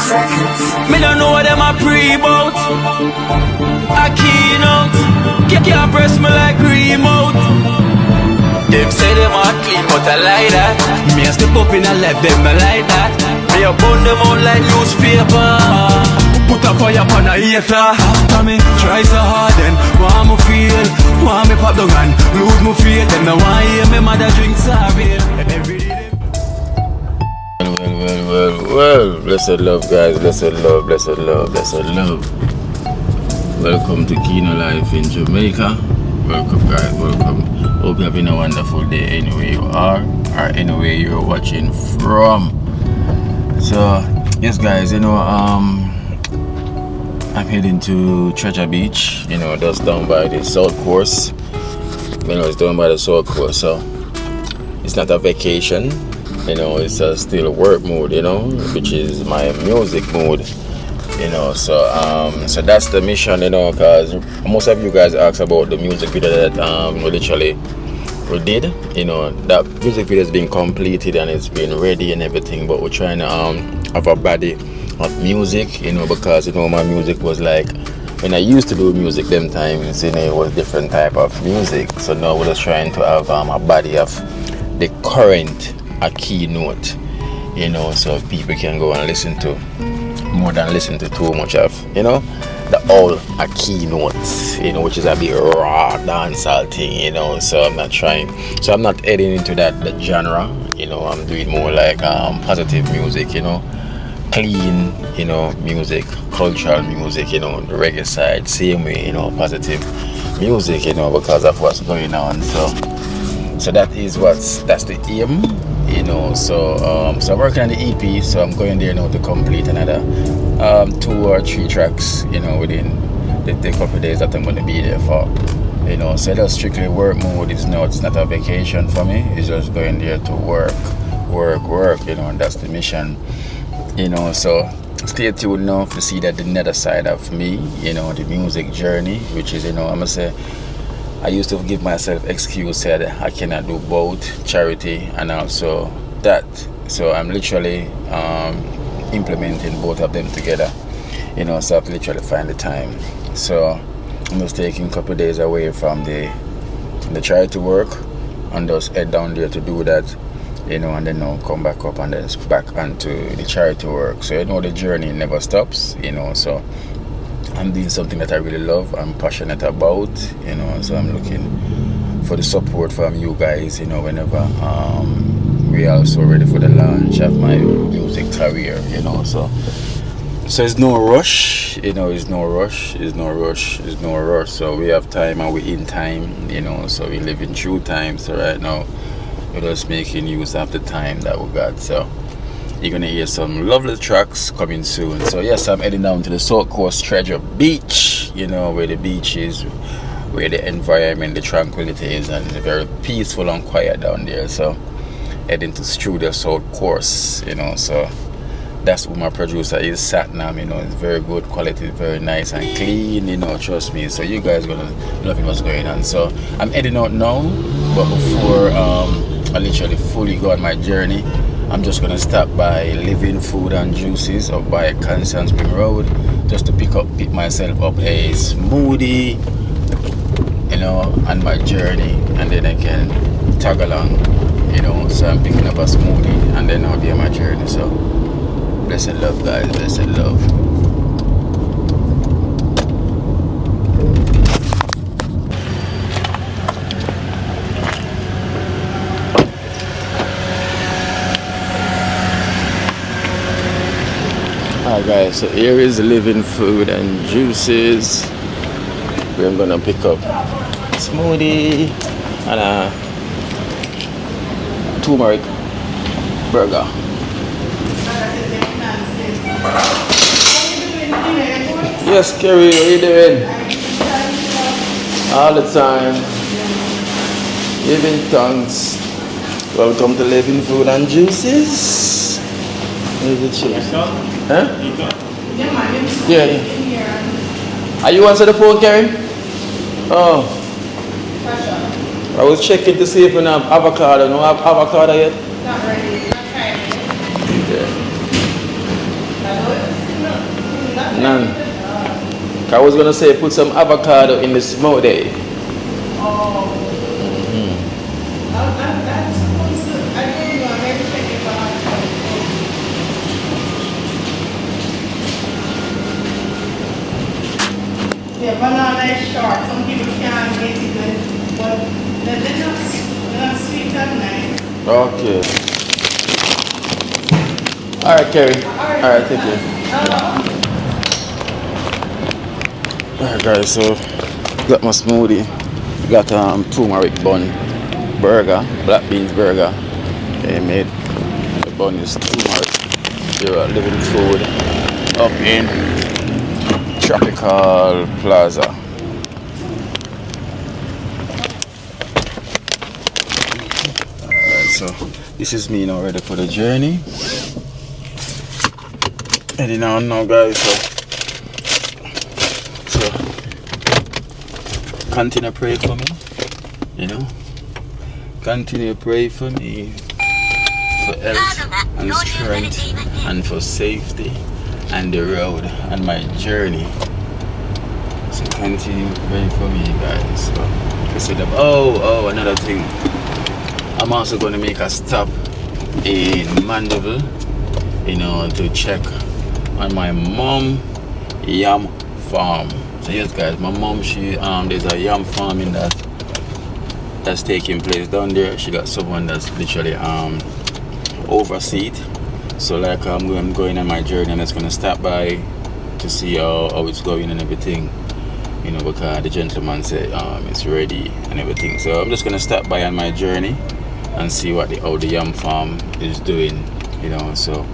Me don't know what them a pre-bout. Akeynote, can't press me like remote. Them say them a clean, but I like that. Me a step up in a left, them I like that. Me a burn them out like newspaper. Put a fire upon a hater. After me try so hard, then want me feel, want me pop down and lose my faith. Them no want hear me mother drink sorry. Every day. Well, blessed love, guys, blessed love. Welcome to Kino Life in Jamaica. Welcome, guys, welcome. Hope you're having a wonderful day anywhere you are or anywhere you're watching from. So, yes, guys, I'm heading to Treasure Beach, just down by the South Coast. It's down by the South Coast, so it's not a vacation. It's still a work mode, which is my music mode, so that's the mission, because most of you guys asked about the music video that we did, that music video has been completed and it's been ready and everything, but we're trying to have a body of music, because my music was like, when I used to do music them times, it was different type of music, so now we're just trying to have a body of the current Akeynote, so people can go and listen to more than listen to too much of, the old Akeynote, which is a bit raw dancehall thing, so I'm not heading into that genre, I'm doing more like positive music, clean, music, cultural music, the reggae side, same way, positive music, because of what's going on, so that's the aim. So I'm working on the EP, so I'm going there now to complete another 2 or 3 tracks, within the couple of days that I'm going to be there for, so that's strictly work mode. It's not a vacation for me, it's just going there to work, and that's the mission, so stay tuned now to see that the nether side of me, the music journey, which is, I'm gonna say, I used to give myself excuse that I cannot do both charity and also that. So I'm literally implementing both of them together. So I've literally find the time. So I'm just taking a couple of days away from the charity work and just head down there to do that. And then now come back up and then back onto the charity work. So the journey never stops. So I'm doing something that I really love, I'm passionate about, so I'm looking for the support from you guys, whenever we are also ready for the launch of my music career, so it's no rush, it's no rush, so we have time and we're in time, so we live in true time, so right now we're just making use of the time that we got, so you're gonna hear some lovely tracks coming soon. So yes, I'm heading down to the South Coast Treasure Beach, where the beach is, where the environment, the tranquility is, and it's very peaceful and quiet down there. So heading to Studio South Coast, so that's where my producer is sat now, it's very good quality, very nice and clean, trust me. So you guys gonna love what's going on. So I'm heading out now, but before I literally fully go on my journey, I'm just gonna stop by Living Food and Juices up by Kingston Spring Road, just to pick myself up a smoothie, on my journey, and then I can tag along, so I'm picking up a smoothie and then I'll be on my journey. So blessed love, guys, blessed love. Alright guys, so here is Living Food and Juices. We're gonna pick up a smoothie and a turmeric burger. Yes, Kerry, what are you doing? All the time. Giving thanks. Welcome to Living Food and Juices. Where's the chips? Huh? Yeah. Are you answering the phone, Karen? Oh. I was checking to see if we have avocado. No avocado yet? Not ready. Okay. Yeah. None. I was gonna say put some avocado in the smoothie. Oh. That's supposed to, I told you I'm going to check it out. Yeah, banana is short. Some people can't get it, but they're not sweet and nice. Okay. Alright, Kerry. Alright, thank you. Alright guys, so got my smoothie. Got turmeric bun burger, black beans burger. They made the bun is turmeric. They're living food up in Tropical Plaza. Alright, so this is me now ready for the journey. Heading on now guys, so continue to pray for me, you know. Continue to pray for me for health and strength and for safety and the road and my journey. So continue to pray for me guys. So another thing. I'm also going to make a stop in Mandeville, you know, to check on my mom yam farm. So yes guys, my mom, she there's a yam farming that's taking place down there. She got someone that's literally oversee it. So like I'm going on my journey and it's gonna stop by to see how it's going and everything, you know, because the gentleman said it's ready and everything. So I'm just gonna stop by on my journey and see how the yam farm is doing, you know. So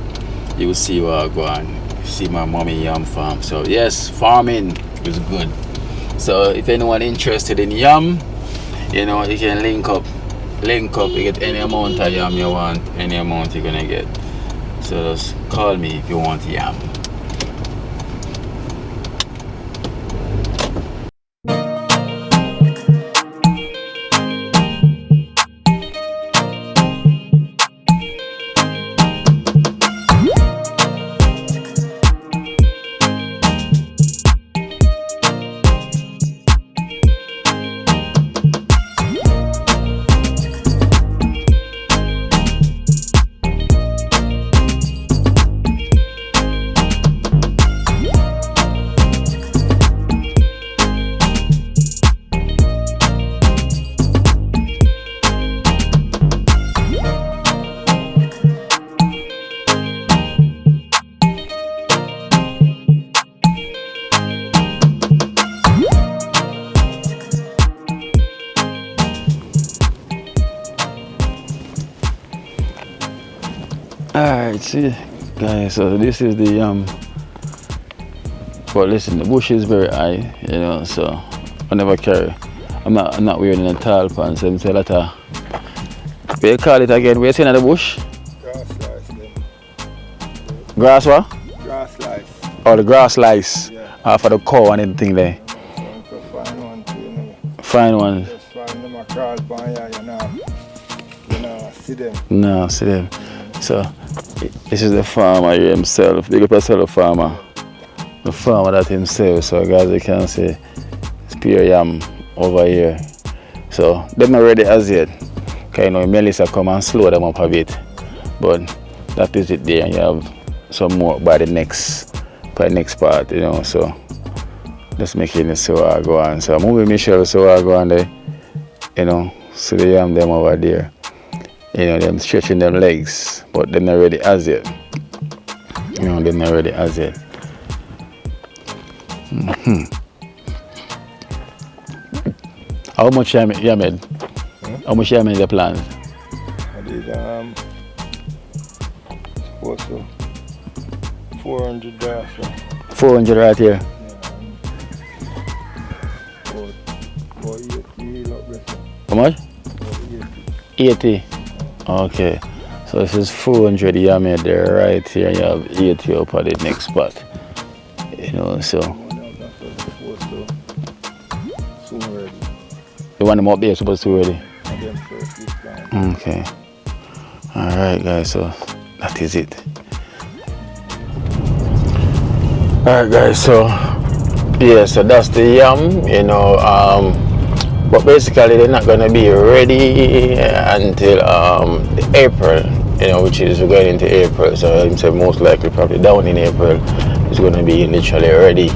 you will see where I go and see my mommy yam farm. So yes, farming is good. So if anyone interested in yam, you know, you can link up, you get any amount of yam you want, any amount you're gonna get. So just call me if you want yam. Alright, see guys, so this is the but listen, the bush is very high, you know, so I never carry. I'm not wearing a tall pants, so I'm saying that what you call it again? What you saying at the bush? Grass lice then. Grass what? Grass lice. Oh, the grass lice. Yeah. For the cow and everything there. So find one too, you know. Find one. Just find them a crawl pan here, you know, see them. No, see them. So this is the farmer here himself. Big up yourself, the farmer. The farmer that himself. So guys, you can see spear yam over here. So them not ready as yet. Cause you know Melissa come and slow them up a bit. But that is it there, and you have some more by the next part, you know. So just making it so I go on. So I'm moving Michelle so I go on there, you know, see the yam them over there. You know, them stretching them legs, but they're not ready as yet. You know, they're not ready as yet. How much you made? How much you made the plant? I did supposed to 400 there, so 400 right here. about 80 up there. How much? About 80. Okay. So this is 400 you made there right here, and you have 80 up at the next spot. You know, so. The one up there is supposed to be ready. Okay. Alright guys, so that is it. Alright guys, so yeah, so that's the yam, you know, but basically they're not gonna be ready until the April, you know, which is we're going into April, so I'm saying most likely probably down in April it's gonna be literally ready,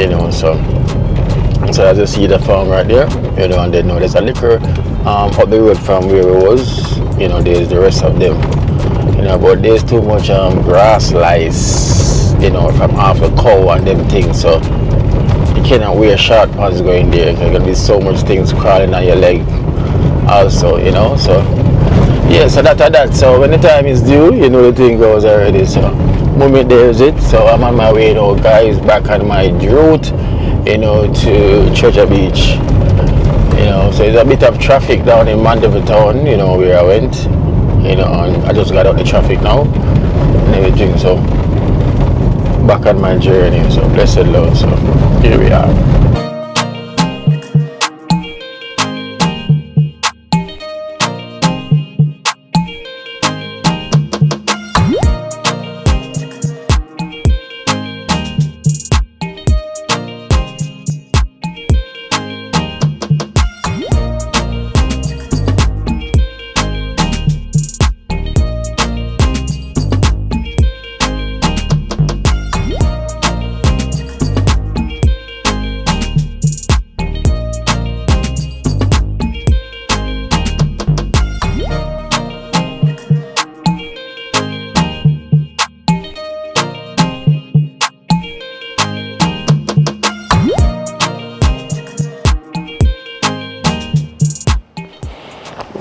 you know. So as you see the farm right there, you know, and then now there's a liquor up the road from where it was, you know, there's the rest of them, you know, but there's too much grass lice, you know, from half the cow and them things, so you cannot wear short pants going there. There's gonna be so much things crawling on your leg also, you know. So yeah, so that. So when the time is due, you know, the thing goes already. So moment there's it. So I'm on my way, you know, guys, back on my route, you know, to Treasure Beach. You know, so there's a bit of traffic down in Mandeville Town, you know, where I went. You know, and I just got out the traffic now and everything. So back on my journey. So blessed Lord. So here we are.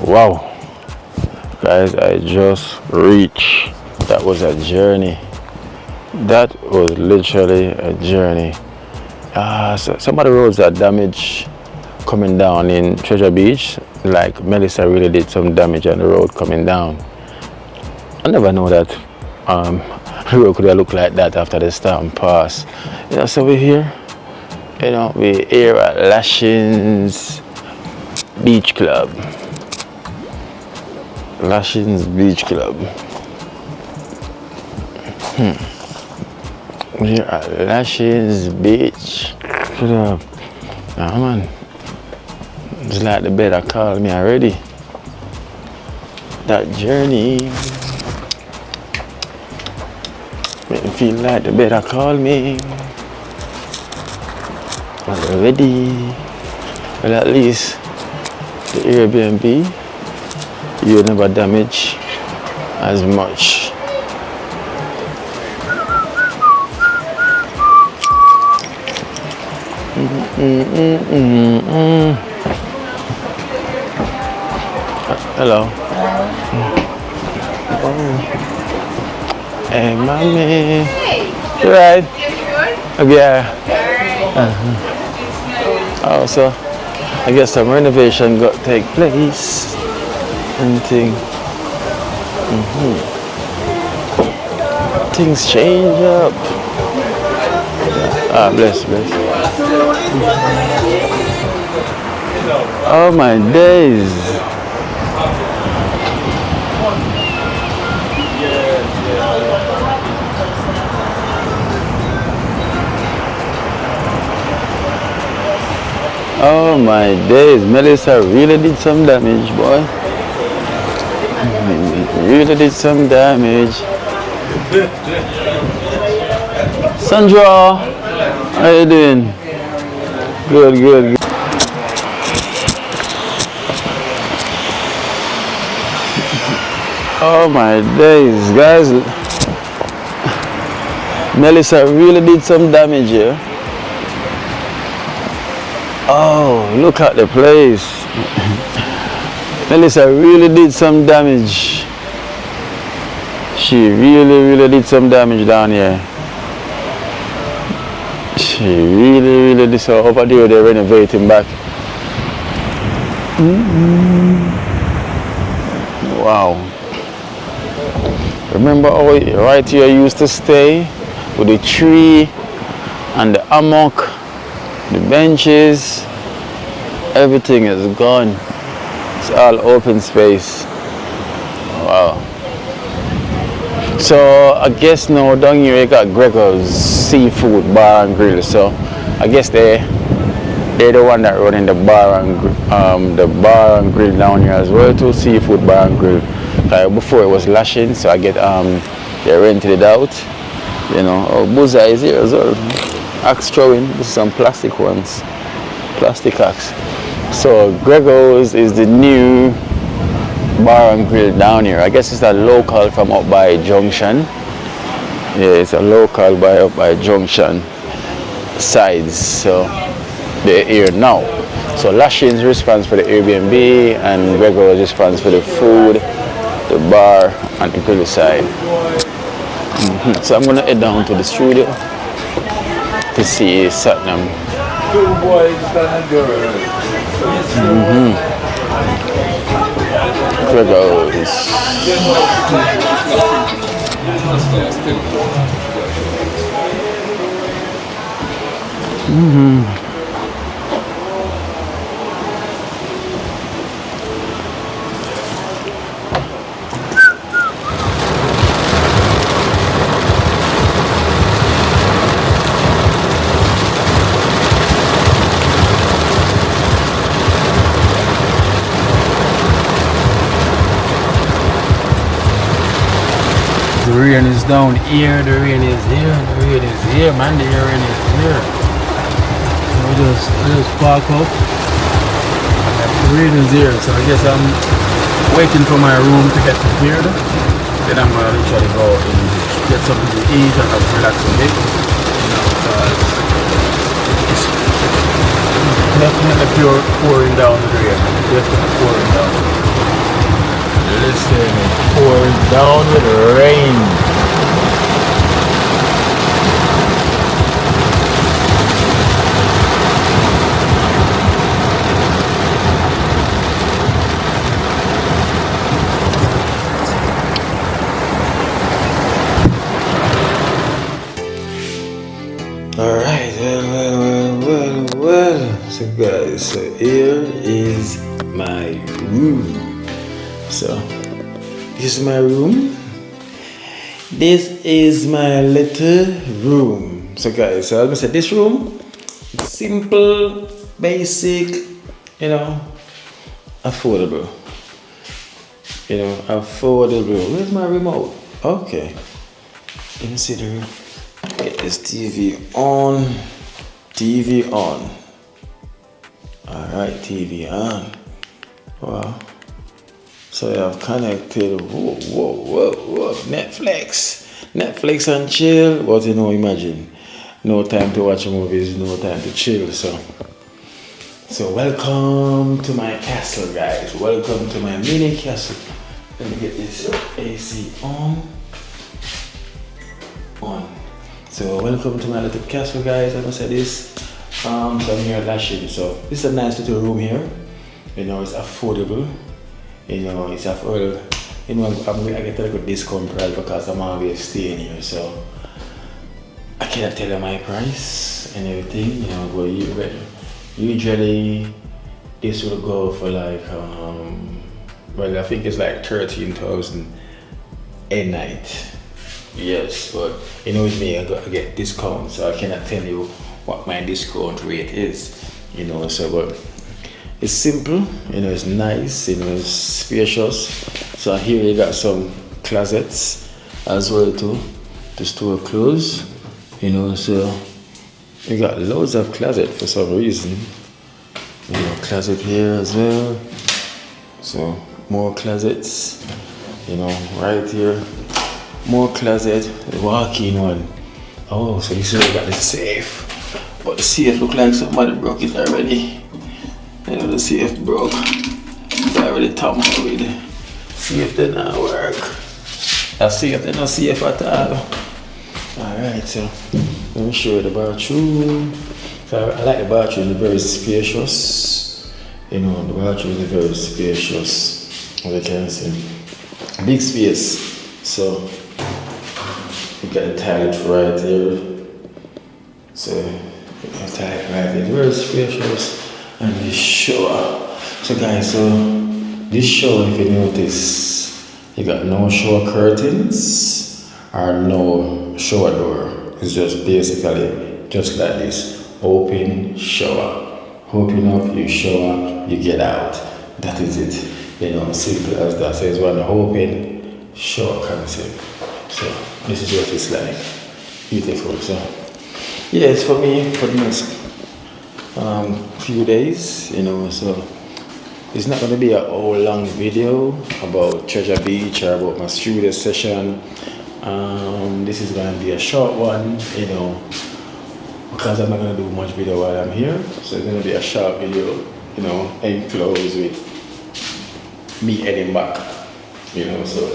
Wow, guys, I just reached. That was a journey. That was literally a journey. So some of the roads are damaged coming down in Treasure Beach. Like Melissa really did some damage on the road coming down. I never know that the road could have looked like that after the storm passed. You know, so we're here. You know, we're here at Lashings Beach Club. Lashings Beach Club. We're at Lashings Beach Club. Nah, man. It's like the better call me already. That journey make me feel like the better call me already. Well, at least the Airbnb, you never damage as much. Hello. Oh. Hey, mommy. Hey. You right? You good? Yeah. Oh, so I guess some renovation got to take place and thing. Things change up. Ah, bless. Oh my days. Oh my days, Melissa really did some damage, boy. Really did some damage. Sandra, how you doing? Good. Oh my days, guys. Melissa really did some damage here. Oh, look at the place. Melissa really did some damage. She really did some damage down here. She really did. So over there they're renovating back. Wow. Remember how right here I used to stay with the tree and the hammock, the benches, everything is gone. It's all open space. Wow. So I guess now down here you got Gregor's Seafood Bar and Grill. So I guess they're the one that running the bar and grill down here as well too. Seafood Bar and Grill. Before it was Lashings, so I get they rented it out. You know, Bullseye is here as well. Axe throwing. This is some plastic ones, plastic axe. So Gregor's is the new bar and grill down here. I guess it's a local from up by Junction. Yeah, it's a local by up by Junction sides. So they're here now. So Lashings responds for the Airbnb and Gregor's responds for the food, the bar and the grill side. So I'm gonna head down to the studio to see Satnam. Gregor's. The rain is down here, the rain is here, the rain is here, man, the rain is here. So I just park up. The rain is here, so I guess I'm waiting for my room to get prepared. Then I'm gonna literally go and get something to eat and I'll relax a bit. You know, it's definitely pouring down the rain. Definitely pouring down. Listen, pouring down with rain. Alright, well. So guys, so here is my room. So this is my room. This is my little room. So guys, so as I said, this room, simple, basic, you know, affordable. You know, affordable. Where's my remote? Okay. Let me see the room. Get this TV on. TV on. Alright, TV on. Wow. So I've connected, whoa, Netflix and chill, but you know, imagine, no time to watch movies, no time to chill, so welcome to my castle, guys, welcome to my mini castle. Let me get this AC on, so welcome to my little castle, guys. I say this, so I'm here at Lashings, so this is a nice little room here, you know, it's affordable. You know, it's affordable. You know, I get a good discount price because I'm always staying here, so I cannot tell you my price and everything, you know, but usually this will go for like, well, I think it's like 13,000 a night. Yes, but you know, with me, I get discounts, so I cannot tell you what my discount rate is, you know, so but it's simple, you know, it's nice, you know, it's spacious. So here you got some closets as well too, to store clothes, you know, so you got loads of closet for some reason. You know, closet here as well. So more closets, you know, right here. More closet, the walk-in one. Oh, so you see we got the safe. But the safe look like somebody broke it already. You know, the safe broke. It's already tampered with. Safe did not work. That safe did not safe at all. Alright, so let me show you the bathroom. So I like the bathroom, it's very spacious. You know, the bathroom is very spacious. As you can see. Big space. So you got the toilet right here. So you got the toilet right here. It's very spacious. And this shower. So guys, so this shower, if you notice, you got no shower curtains. or no shower door. It's just basically just like this. Open, shower. Open up, you shower, you get out. That is it. You know, simple as that. So it's one open, shower concept. So this is what it's like. Beautiful. So yeah, it's for me for the next few days, you know, so it's not going to be a whole long video about Treasure Beach or about my studio session. This is going to be a short one, you know, because I'm not going to do much video while I'm here. So it's going to be a short video, you know, enclosed with me heading back, you know, so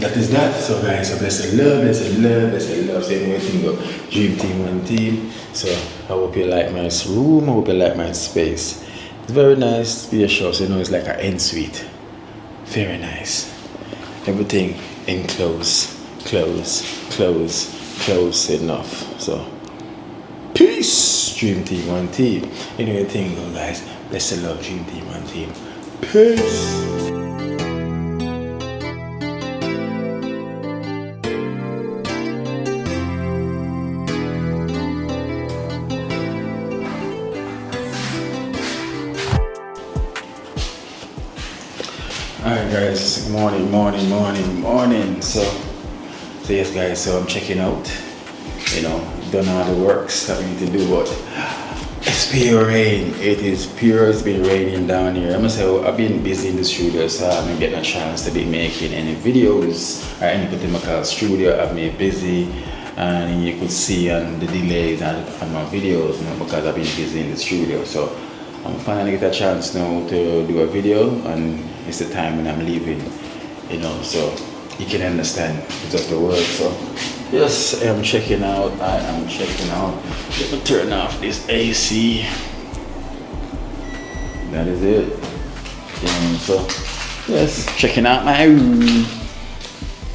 that is that. So guys, so blessed love, blessed love, blessed love. So everything go dream team, one team. So I hope you like my room, I hope you like my space. It's very nice, spacious, you know, it's like an end suite. Very nice. Everything enclosed, close enough. So peace, dream team, one team. You know the thing go guys, blessed love, dream team, one team. Peace. Alright guys, morning. So yes guys, so I'm checking out, you know, done all the works that we need to do, but it's pure rain. It is pure, it's been raining down here. I must say I've been busy in the studio, so I haven't getting a chance to be making any videos or anything I call studio. I've been busy, and you could see on the delays on my videos, you know, because I've been busy in the studio. So I'm finally get a chance now to do a video, and it's the time when I'm leaving, you know, so you can understand just the word. So yes, I am checking out. Let me turn off this AC. That is it. So yes, checking out my room.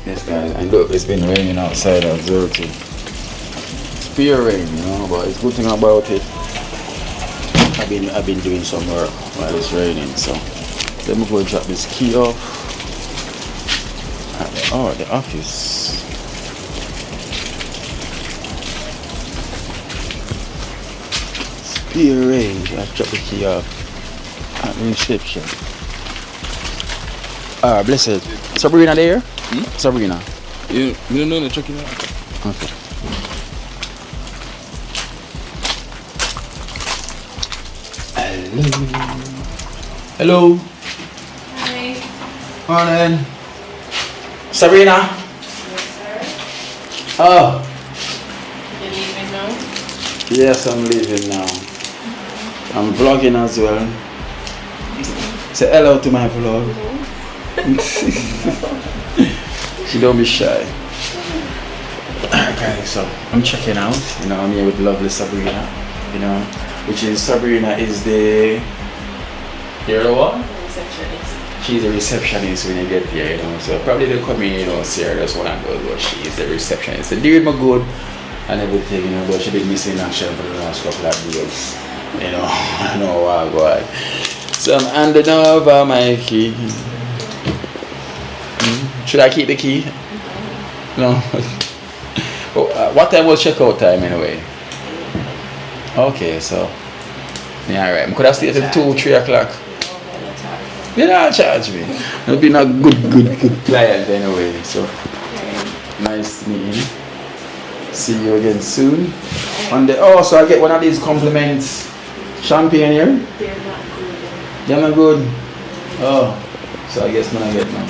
Yes guys, and look, it's been raining outside at 0 too. It's pure rain, you know, but it's good thing about it, I've been doing some work while it's raining. So let me go and drop this key off at the office. It's pure rain. I drop the key off at the reception. Blessed. Sabrina there? Sabrina. You don't know the checking out. Okay. Hello. Hi. Morning. Sabrina. Yes, sir. Oh. You're leaving now? Yes, I'm leaving now. I'm vlogging as well. Say hello to my vlog. She don't be shy. Okay, so I'm checking out. You know, I'm here with lovely Sabrina. You know, which is Sabrina is the. You're the what? Receptionist. She's a receptionist when you get here, you know. So probably they come in, you know, see her just one of those, but she is the receptionist. The deal my good and everything, you know, but she been missing action for the last couple of days. You know, I know why. So I'm handing over my key. Should I keep the key? No. What time was checkout time anyway? Okay, so yeah, alright. Could I stay till 2-3 o'clock? You don't charge me. I've been a good client anyway. So nice meeting you. See you again soon. So I get one of these compliments champagne here. They're not good. They're not good. Oh, so I guess when I get one.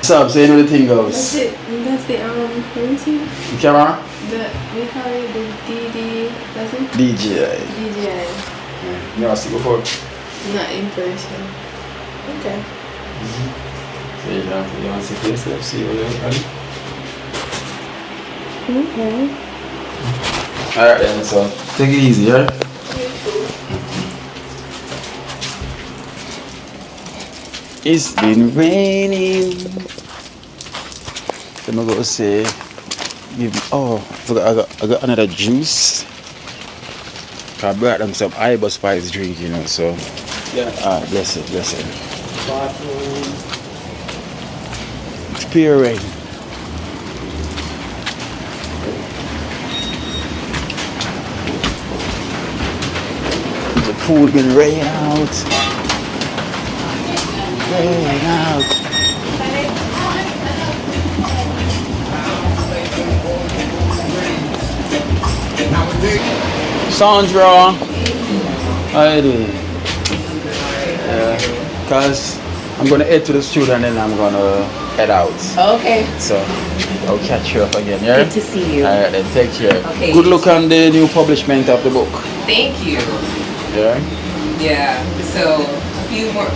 So you know the thing goes. That's it. That's the let me see. The camera? We call it the DJI. DJI. DJI. Yeah. You never see before? Not in person. Okay. So you want to see for yourself, see what you're doing? Okay. Alright then, so take it easy, right? It's been raining. Then I'm gonna say, I got another juice. I brought them some Iber Spice drink, you know, so. Yeah. Bless it. It's pure rain. food been rain out. Rain out. Sandra, how you doing? Yeah, cause I'm gonna head to the studio and then I'm gonna head out. Okay. So I'll catch you up again, yeah? Good to see you. Alright then, take care. Okay. Good luck on the new publishment of the book. Thank you. Yeah? Yeah. So a few more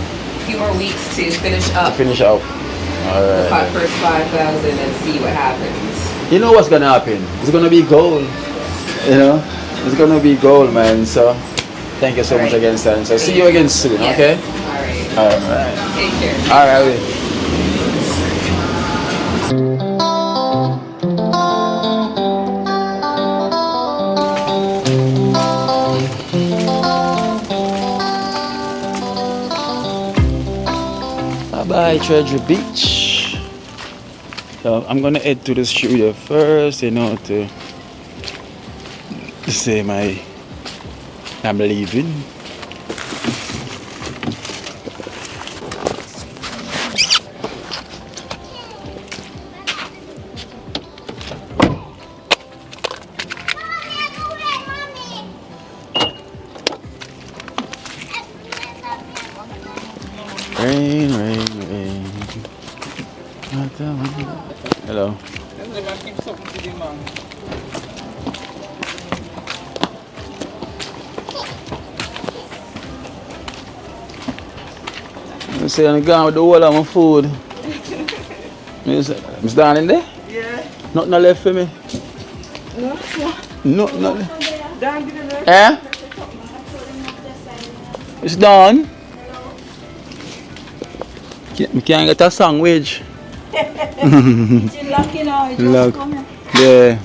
weeks to finish up. Finish up. Alright. First 5,000 and see what happens. You know what's gonna happen? It's gonna be gold. You know? It's gonna be gold, man. So thank you so much again, Stan. So see you again soon, Yes. okay? Alright. Alright. Take care. Alright. Bye, Treasure Beach. So I'm gonna head to the studio first, you know, to say I'm leaving. Rain, rain, rain. Hello. I say I'm gone with the whole of my food. Miss down in there? Yeah. Nothing left for me. No. Nothing. Down to the left. Eh? It's done. We can't get a sandwich. It's lucky now. It's Look. just coming. Yeah.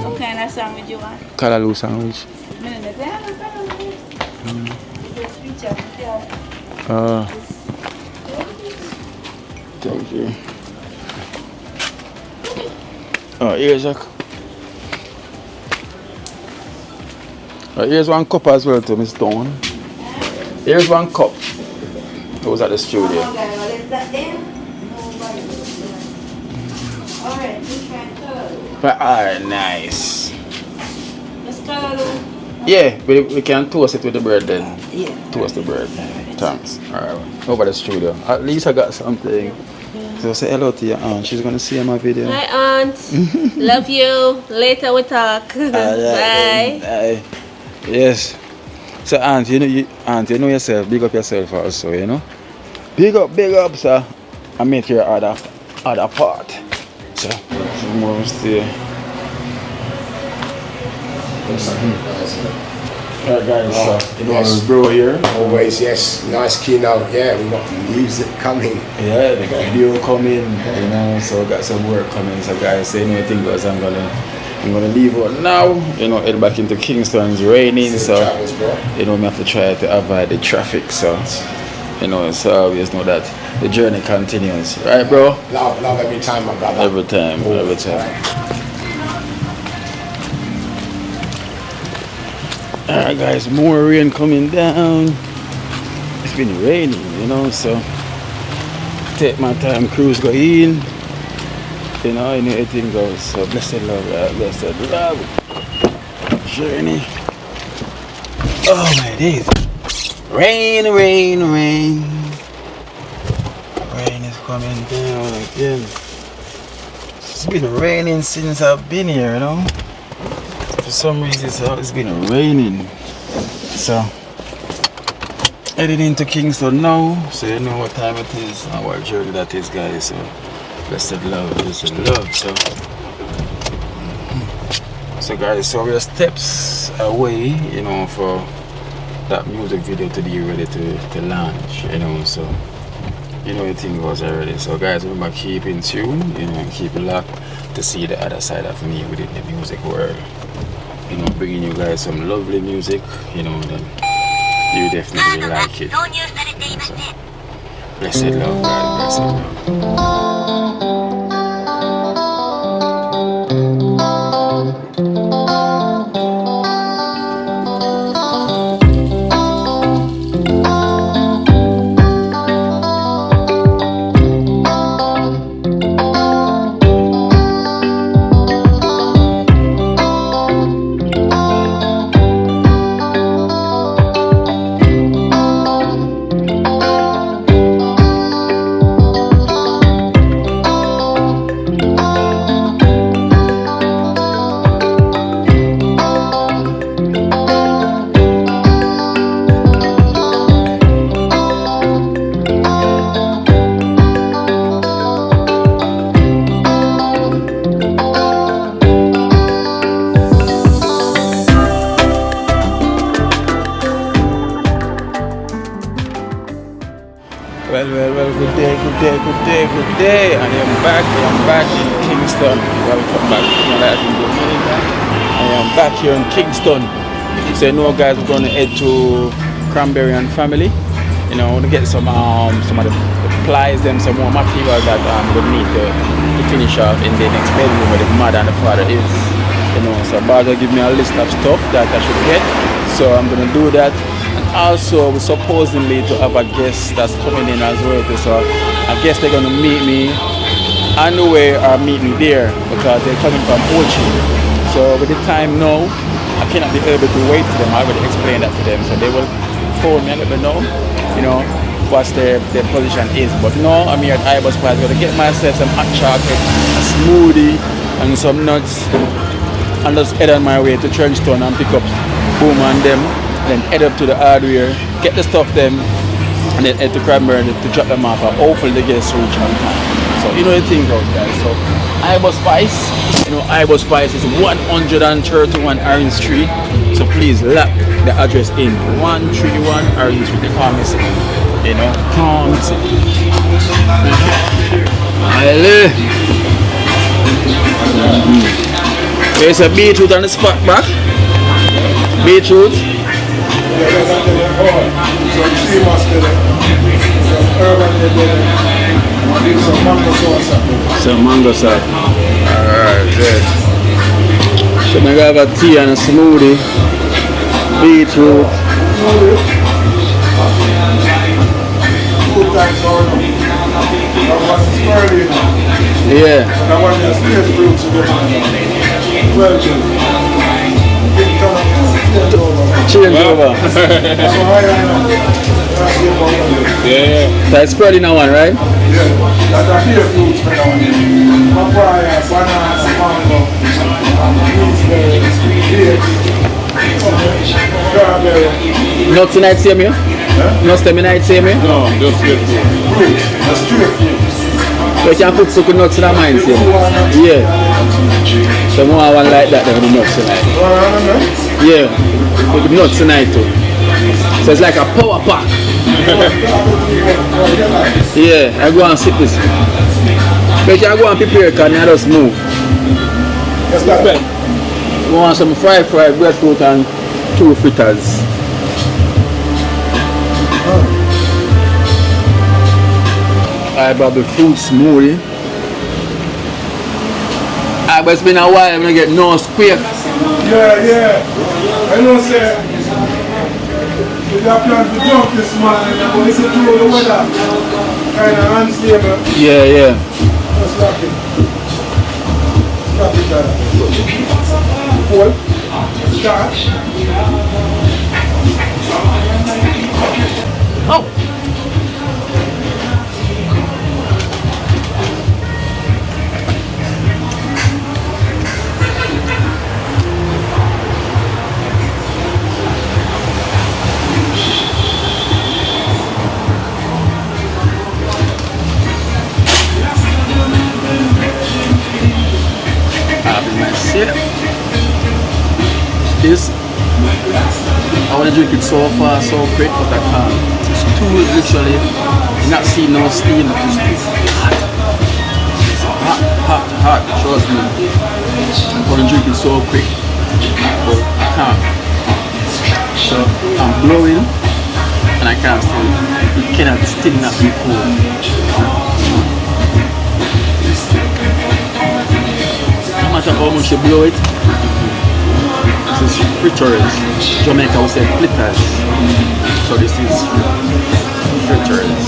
What kind of sandwich you want? Callaloo sandwich. Thank you. Oh, here's here's one cup as well to Miss Dawn. Here's one cup. It was at the studio. Alright, nice. Yeah, we can toast it with the bread then. Yeah. Toast the bread. Thanks. Alright, over the studio. At least I got something. So say hello to your aunt. She's gonna see my video. Hi, Aunt. Love you. Later we talk. Bye. Bye. Yes. So aunt, you know yourself. Big up yourself also, you know. Big up, sir. I make your other part. So some more stay. Yeah, guys. So, you know, Yes. bro here. Always, yes. Nice keynote. Yeah, we got music coming. Yeah, they got video coming, you know, so got some work coming. So guys, say anything goes, I'm gonna leave out now, you know, head back into Kingston. It's raining, so Travels, bro. you know, we have to try to avoid the traffic, so you know, so always know that the journey continues. Right, bro? Love every time, my brother. Every time. Alright guys, more rain coming down. It's been raining, you know, so take my time, cruise go in. You know, anything goes. So blessed love. Journey. Oh my days. Rain. Rain is coming down again. It's been raining since I've been here, you know. For some reason it's been raining. So heading into Kingston now. So you know what time it is and what journey that is, guys. So blessed love. So guys, so we're steps away, you know, for that music video to be ready to launch, you know. So you know everything goes already. So guys, remember, keep in tune, you know, and keep it locked to see the other side of me within the music world. You know, bringing you guys some lovely music, you know, then you definitely like it. So, blessed love, guys, blessed love. good day. And I am back in Kingston. Welcome back to Jamaica. I am back here in Kingston. So you know guys, we're going to head to Cranberry and family. You know, to get some of the supplies, some more materials that we need to finish off in the next bedroom where the mother and the father is. You know, so Barbara give me a list of stuff that I should get. So I'm gonna do that. And also we're supposedly to have a guest that's coming in as well. So I guess they're gonna meet me on the way or meet me there because they're coming from Ochi. So with the time now, I cannot be able to wait for them. I already explained that to them. So they will phone me and let me know, you know, what their position is. But no, I'm here at Ibos Price. I'm gonna get myself some hot chocolate, a smoothie, and some nuts, and just head on my way to Trenchtown and pick up Boom and them, and then head up to the hardware, get the stuff them, and then head to Cranberry to drop them off. And hopefully they get reach on time. So you know the thing out guys. So Ibos Spice, you know Ibos Spice is 131 Orange Street. So please lock the address in 131 Orange Street. They call me say, you know, call me say. There's a beetroot on the spot back. Beetroot. Some mango sauce. Alright, good. So I'm gonna have a tea and a smoothie. Beetroot. Yeah. Change over. Yeah. That's spreading now one, right? Yeah. That's a few fruits for now. Papaya, banana, mango, strawberry. Nuts tonight, same here? Nuts tonight, same here? No, just straight fruit. That's straight fruits. So you can put sugar nuts in the mine, same? Yeah. So more one like that than the nuts tonight. Yeah. With the nuts tonight too. So it's like a power pack. Yeah, I go and sit this. But I go and prepare because I just move. Yes, that. I want some fried breadfruit and 2 fritters. I bought the fruit smoothie. But it's been a while, I'm gonna get no square. Yeah. I know, sir. We have planned to jump this morning, but it's too the weather. Kind of unstable. Yeah. Just lock it. Lock it down. Pull. Start. Oh! This, I want to drink it so fast, so quick, but I can't. It's too literally, not seeing no steam, it's too hot. It's hot, trust me. I'm going to drink it so quick, but I can't. So I'm blowing, and I can't still, it cannot still not be cool. No matter how much you blow it, this is fritters. Jamaica would say flippers. So this is fritters.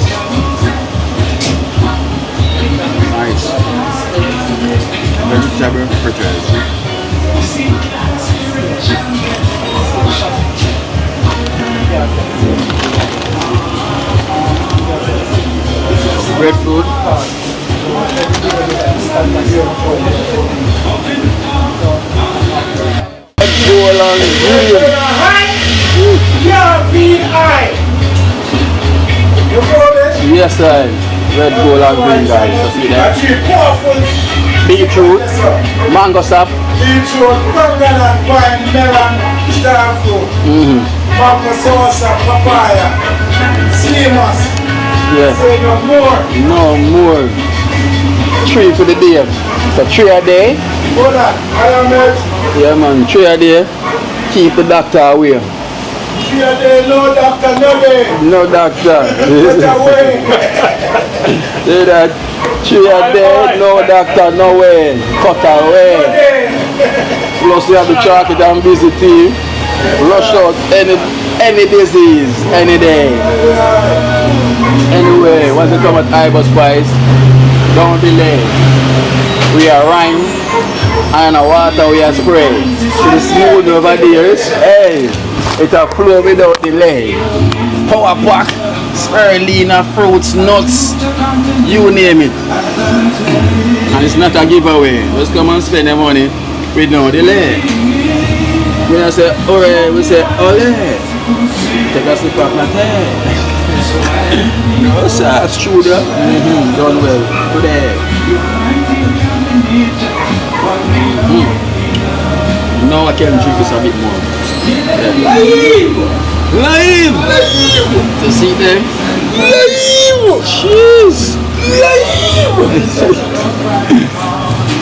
Nice. Vegetable fritters. Breadfruit. Yes, sir. Red, gold, and green, guys. So see that? Beetroot, mango sap. Beetroot, pomegranate, wine, melon, starfruit, mango sauce, papaya, cinemas, Yeah. Say no more. No more. 3 for the day. So 3 a day. Hold on. I am it. Yeah man, 3 a day. Keep the doctor away. 3 a day, no doctor, no day. No doctor. Get away. See that? 3 a day, no doctor, no way. Cut away. Plus you have the chocolate and busy team. Rush out any disease, any day. Anyway, once you come at Iber Spice, don't delay. We are rhyme and a water we are spray. See the smooth over there, hey, it a flow without delay. Power pack, spirulina, fruits, nuts, you name it. And it's not a giveaway. Just come and spend the money with no delay. When I say ore, we say ole. Take a sip of latte. No sauce, Truda. Done well. Today. Now I can drink this a bit more. Yeah. Live! You see them? Live! Cheese! Live!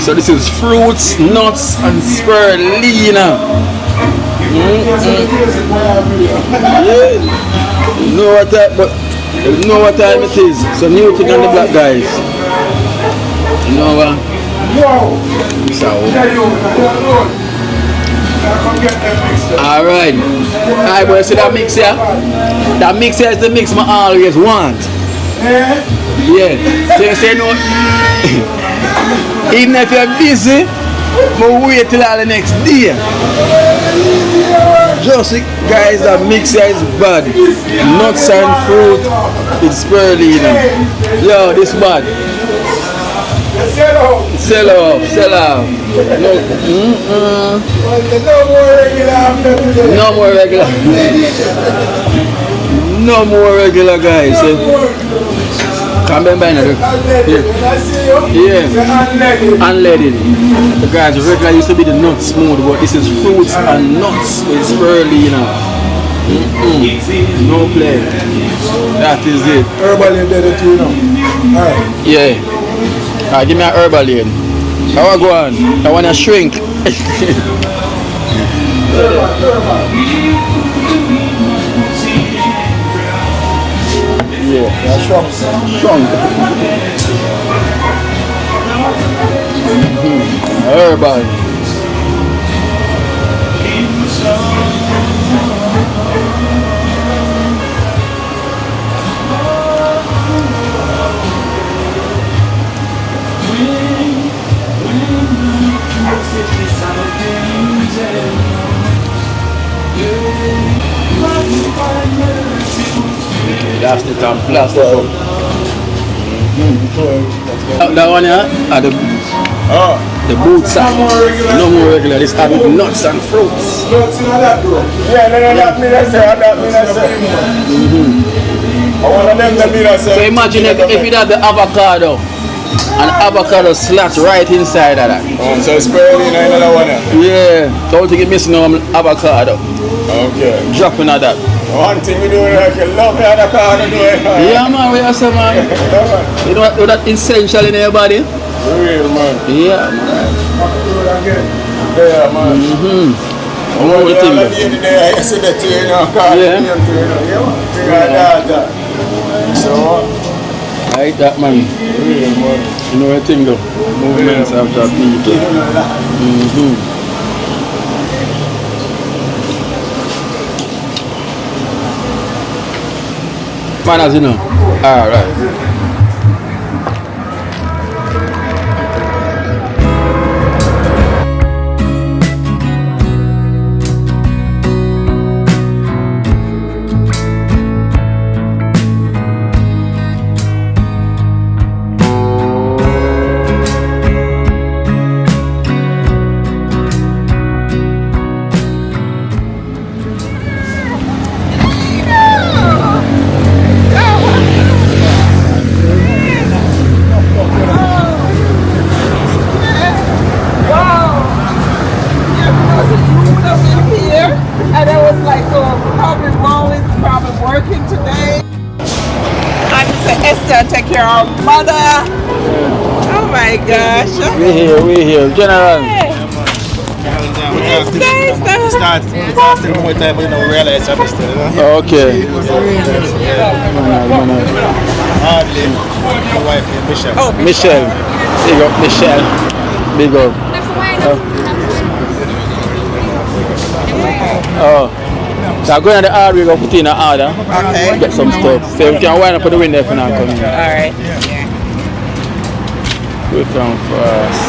So this is fruits, nuts, and spirulina. You know what time it is. So new thing on the black guys. You know what? Alright. Alright, boy, see that mix here? That mix here is the mix I always want. Yeah. So you say no. Even if you're busy, but wait till the next day. Just guys, that mixer is bad. Nuts and fruit, it's spirulina. Yo, this bad. Sell off. No more regular. No more regular guys. Come by another. Yeah. Unleaded. The guys, regular used to be the nuts smooth, but this is fruits and nuts with spirulina. No play. That is it. Herbal did it too now. Alright. Yeah. Alright, give me an herbal lane. How I go on? I want to shrink. Yeah, strong. Herbal. That's the time plastic. That one here, the boots are no more regular. This have nuts and fruits. Nuts in that bro. Yeah, that mean I say. I want them to be that say. So imagine if you have the avocado and avocado slats right inside of that. So it's spirulina in another one. Yeah, don't think you miss no avocado. Okay. Dropping at that. One thing we do like you love the avocado do it. Yeah man, we are some man. You know what that essential in your body? Real man. Yeah man. Yeah man. One more thing. I see that you know, Yeah. So I like that man. real man. You know what thing though? Movements after people. Man, as you know. Alright. your mother. Oh my gosh. We here. General. Start more time, but you don't realize I'm still. Okay. Hardly. My wife named Michelle. Oh, Michelle. Big up, Michelle. Big up. Oh. So I'm going to the hard, we're going to put in an order. Okay. Get some stuff. So we can wind up at the window if you're not coming. Alright. We come first.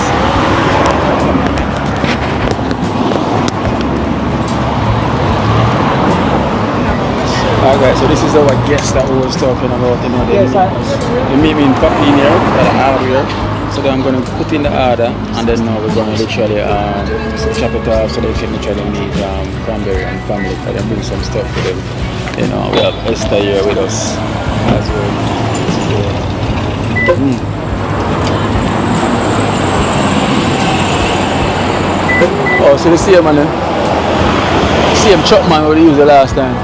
Alright, so this is our guest that we was talking about. You know, they meet me in here at the hardware. So then I'm going to put in the order, and then now we're going to literally chop it off so they can literally meet Cranberry and family for them, bring some stuff for them. You know, we have Esther here with us as well. Oh, so the same man then? Same truck man we used the last time.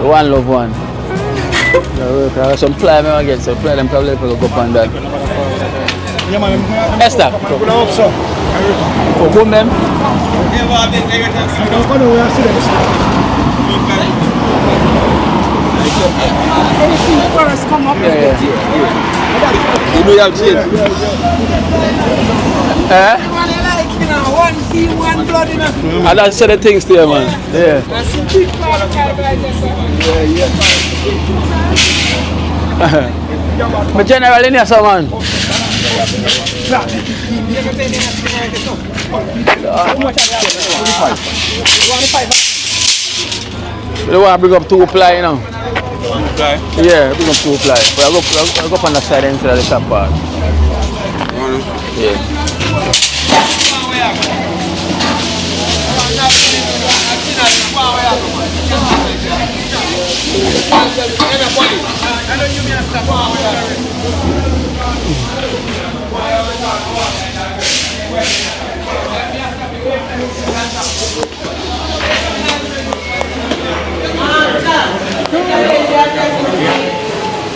The one love one. Yeah, some ply me again, so ply them probably go up on that. Esther. Oh, go ma'am. Yeah. You know you have change. One team, one blood in a. And that's the things there, man. Yeah. But general in here, someone. You want to bring up 2 ply, you know? 2 ply? Yeah, bring up 2 ply. But I'll go up on the side instead of the top part. Yeah.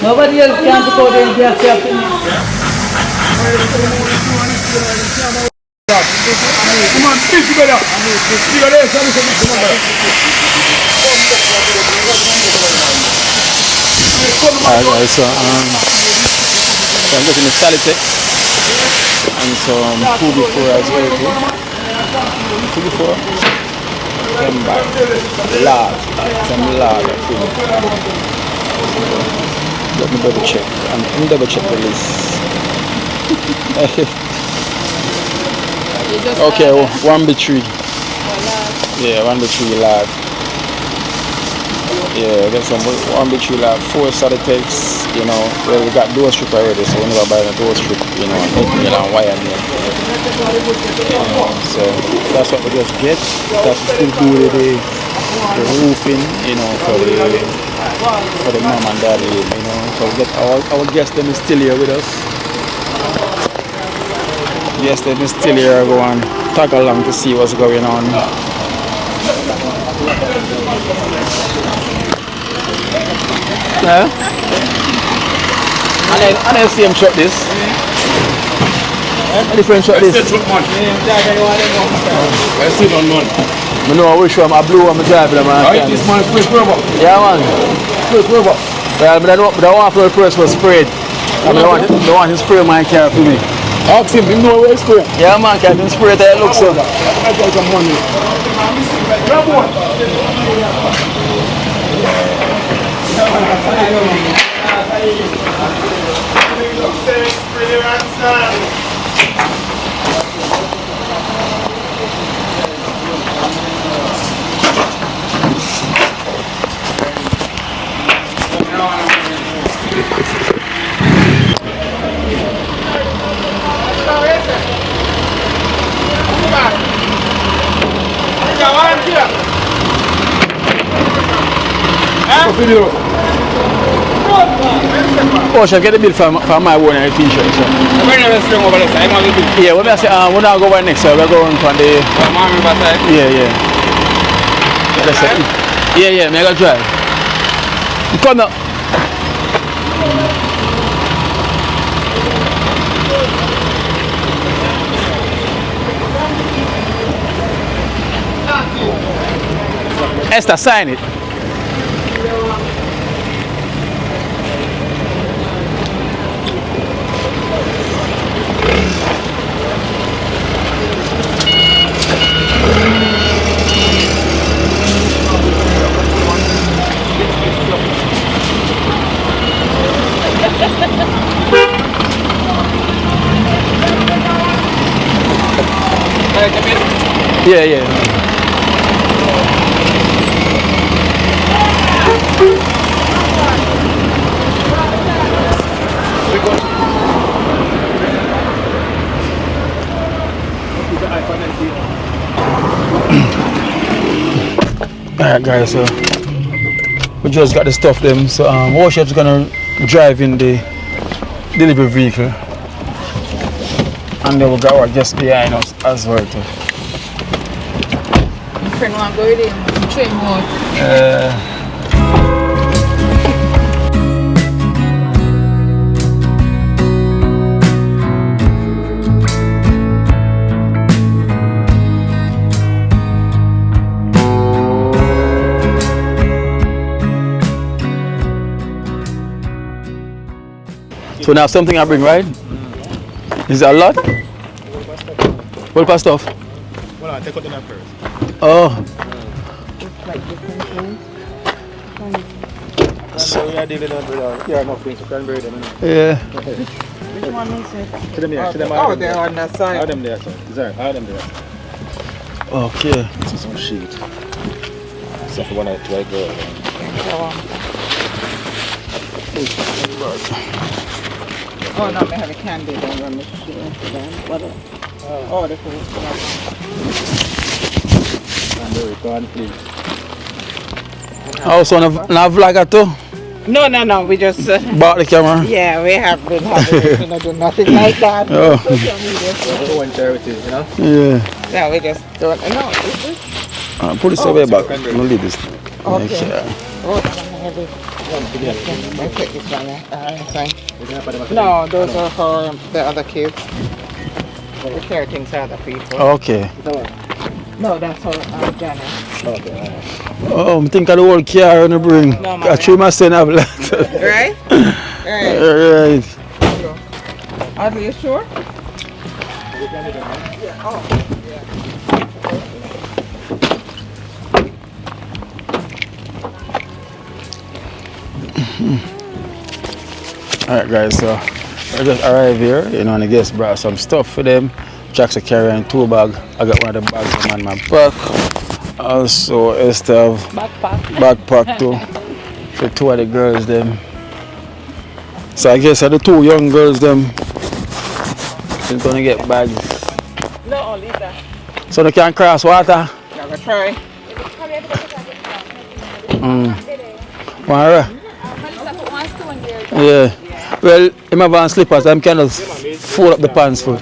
Nobody else can go there and just help me. Come on, speak together. Alright, so I'm getting the salitex and some 2 before as well too. 2 before. Come back. Lard. Some lard I think. Let me double check. Let me double check the list. Okay, 1B3. Yeah, 1B3 lard. Yeah, I got some 1B3 lard, 4 salitex, you know, well, we got door strip already, so we never buy a door strip, you know, and wire there. So that's what we just get. That's still do the roofing, you know, for the mom and dad, you know. So we get our guest them is still here with us. Yes, them is still here. Go and tag along to see what's going on. Yeah. And then same shot this. A different shot this. I see it on one. I know which one. I blew on my drive. Alright, this man spray rubber. Yeah, man. Spray rubber. Well, but I don't want to press for sprayed. I don't want to spray my car for me. Ask him, you know where it's spray. Yeah, man, can you spray it? It looks so. I got some money. Grab one. Oh, shall I get the bill for my one t-shirt? So. Yeah, when I say we're not going next year, we're going to the. Yeah. Yeah, mega drive. Come now. Esther, sign it. Yeah, yeah. Alright guys, so we just got the stuff them. So Worship's gonna drive in the delivery vehicle. And then we got our guest behind us as well too. Friend want to go with him. Train more. So now something I bring, right? Is that a lot? What past stuff? Well, I'll take out the knife first. Oh. So we are dealing with here enough things to Cranberry them. Yeah. Which one is it? To them here, to them Oh, they're on that side. All them there, sir. Sorry, all them there. Okay. This is some sheet. So for one I try go. Oh no, they have a candy down on the oh, the food. Cranberry, go on, please. Oh, so now vlogger too? No, we just Bought the camera? yeah, we have been having it, you know, do nothing like that. Oh. One charity, you know? Yeah. Yeah, we just don't know. Is this? Put this away back. I'm gonna leave this. Okay. Oh, heavy. I'll take this one. Thanks. No, those are for the other kids. We carry things for other people. Okay. No, that's for Johnny. Okay, Oh, I think of the whole car on the bring. No, I treat my son have that. Right? Right. Alright. Are you sure? Alright guys, so I just arrived here, you know, and I guess brought some stuff for them. Jack's carrying 2 bags. I got one of the bags on my back. Also Esther backpack too for 2 of the girls them. So I guess the 2 young girls them is gonna get bags. No, leave that. So they can cross water. I'm gonna try. Yeah. Well, in my van slippers, I'm kind of fold up the pants for.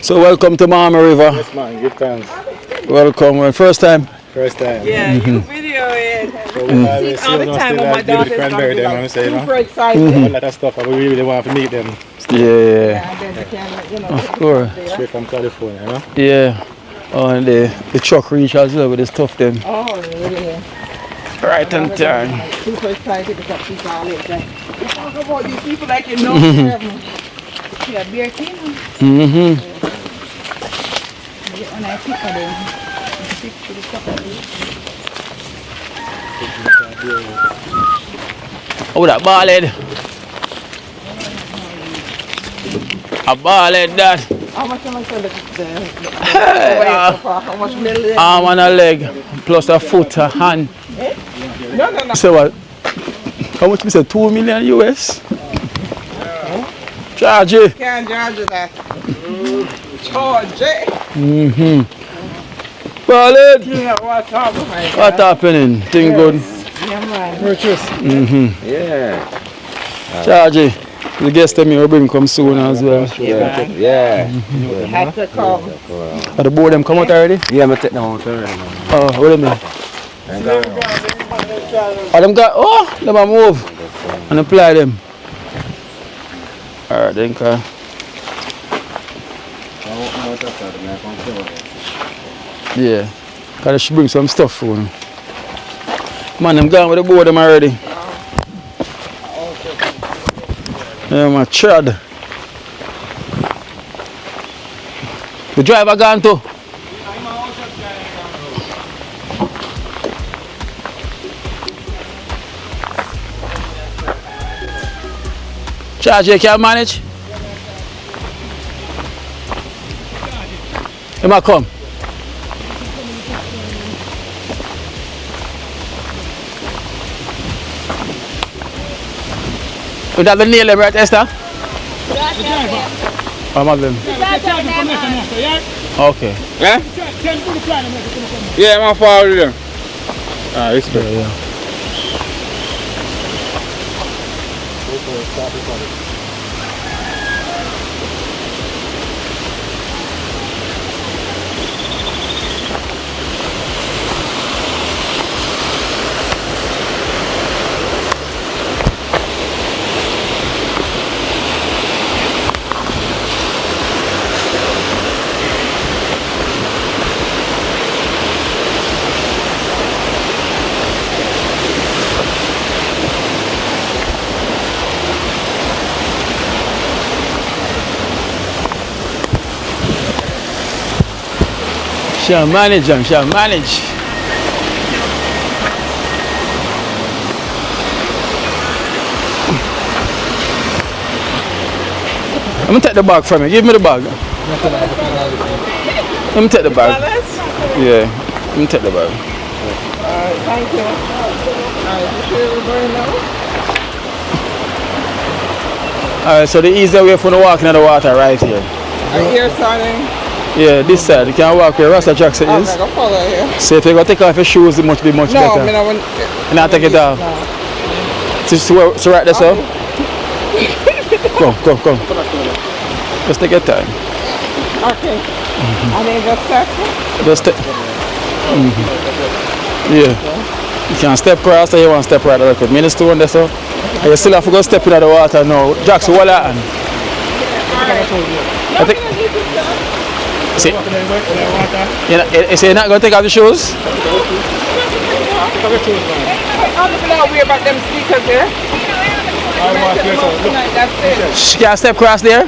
So welcome to Mama River. yes, man, good thanks. Welcome. Well, first time. First time. Yeah, you video it. So we always see them still the Cranberry them, I'm saying, super excited. a lot of stuff, and we really want to meet them. Yeah. And then you can, you know, Of course. Straight from California, you know? Yeah. Oh, and the truck reach as well with the stuff them. Oh, really? Right on time. Super excited because people are like, you talk about these people like you know them. Yeah, beer king. When I pick of them, I pick to the top of it. Oh, that ball head. A ball head that. How much am I selling how much million? Arm and a leg, plus a foot, a hand. No. So what? How much we say? 2 million US? Charge it. Can't charge you that. Charge it. Ballad. Yeah, what's happening? What happening? Thing good. Yeah, man. Purchase. Yeah. Charge it. The guest them here will bring come soon as well. Yeah. You have to come. Are the board them come out already? Yeah, I'm taking them out already. Oh, what do you mean? Oh, them got, oh, them a move. And apply them. Alright, then, Yeah. Gotta bring some stuff for them. Man, I'm gone with the board them already. Yeah, my chad. The driver gone too. Charge, you can manage? He might come. You have the nail them right, Esther? I'm of them. Okay. Yeah? Yeah, I'm forward them. Ah, it's better. Yeah. Shall manage and shall manage. I'm gonna take the bag from you. Give me the bag. Let me take the bag. Yeah, let me take the bag. Thank you. Alright, so the easier way for the walking in the water right here. Here, Sonny. Yeah, this side. You can walk where Rasta Jackson is. I'm gonna follow you. So if you go take off your shoes, it must be much better. No, I wouldn't. And I'll take it off. No. So right there, so. Go. Just take your time. Okay. And then just step. Just step. Yeah. You can step across or you want to step right there. Because me the stone there, so. And you still have to go step in the water now. Jackson, what happened? I think. See, you say you're not going to take off the shoes? I'm not worried about them sneakers there. She can step across there?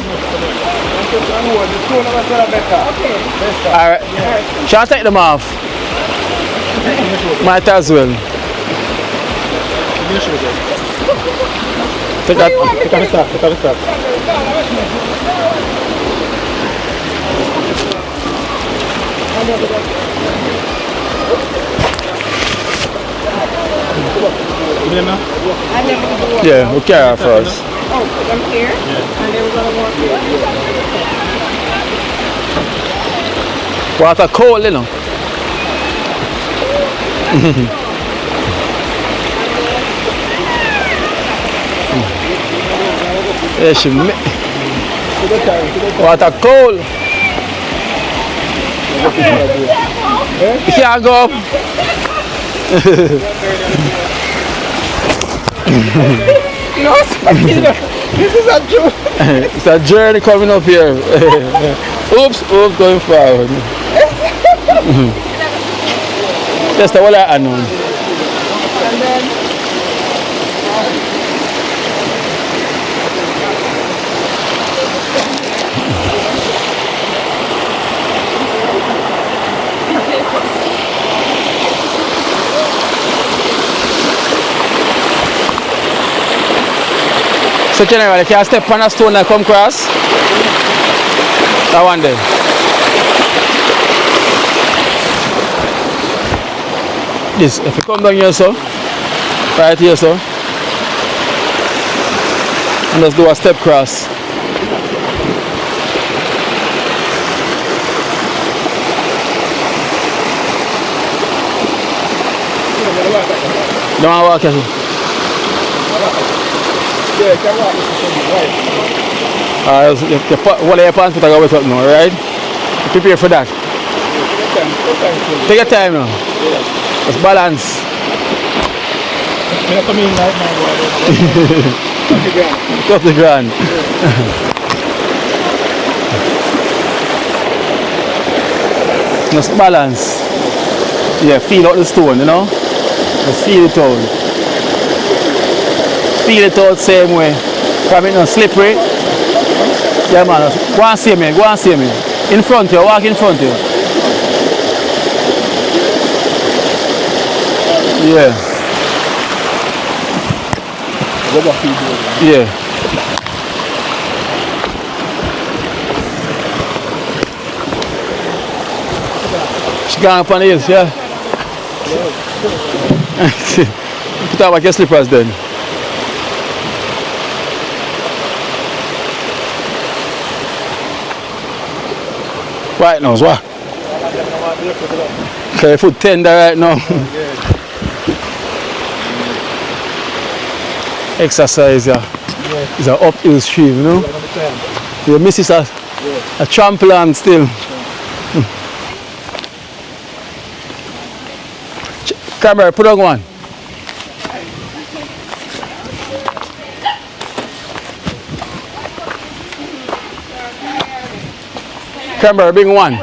Alright. Shall I take them off? Might as well. Take that. Yeah, we'll carry her first. Oh, put them here? Yeah. And then we're gonna walk here. Water cold, you know. Yeah, she water cold. You can't go up. No, this is a joke. It's a journey coming up here. Oops, going forward. Just all I know. And then so generally, can I step on a stone and come across? That one there. This, if you come down here, so, right here, so, and just do a step cross. Don't walk here. Yeah, can walk this You put one of your pants put a go up now, right? Prepare for that. Take your time now. Just balance. I'm coming in right now, 30 grand. Just balance. Yeah, feel out the stone, you know? Just feel it out. Feel it out same way. From it not slippery. Yeah man, go and see me, go and see me. In front of you, walk in front of you. Yeah. Yeah. She gone up on the hills, yeah? Put out like your slippers then. Right now, what? Okay, foot tender right now. Exercise, yeah. It's an uphill stream, you know? You miss it a trampoline still. Cranberry, put on one. Cranberry, bring one.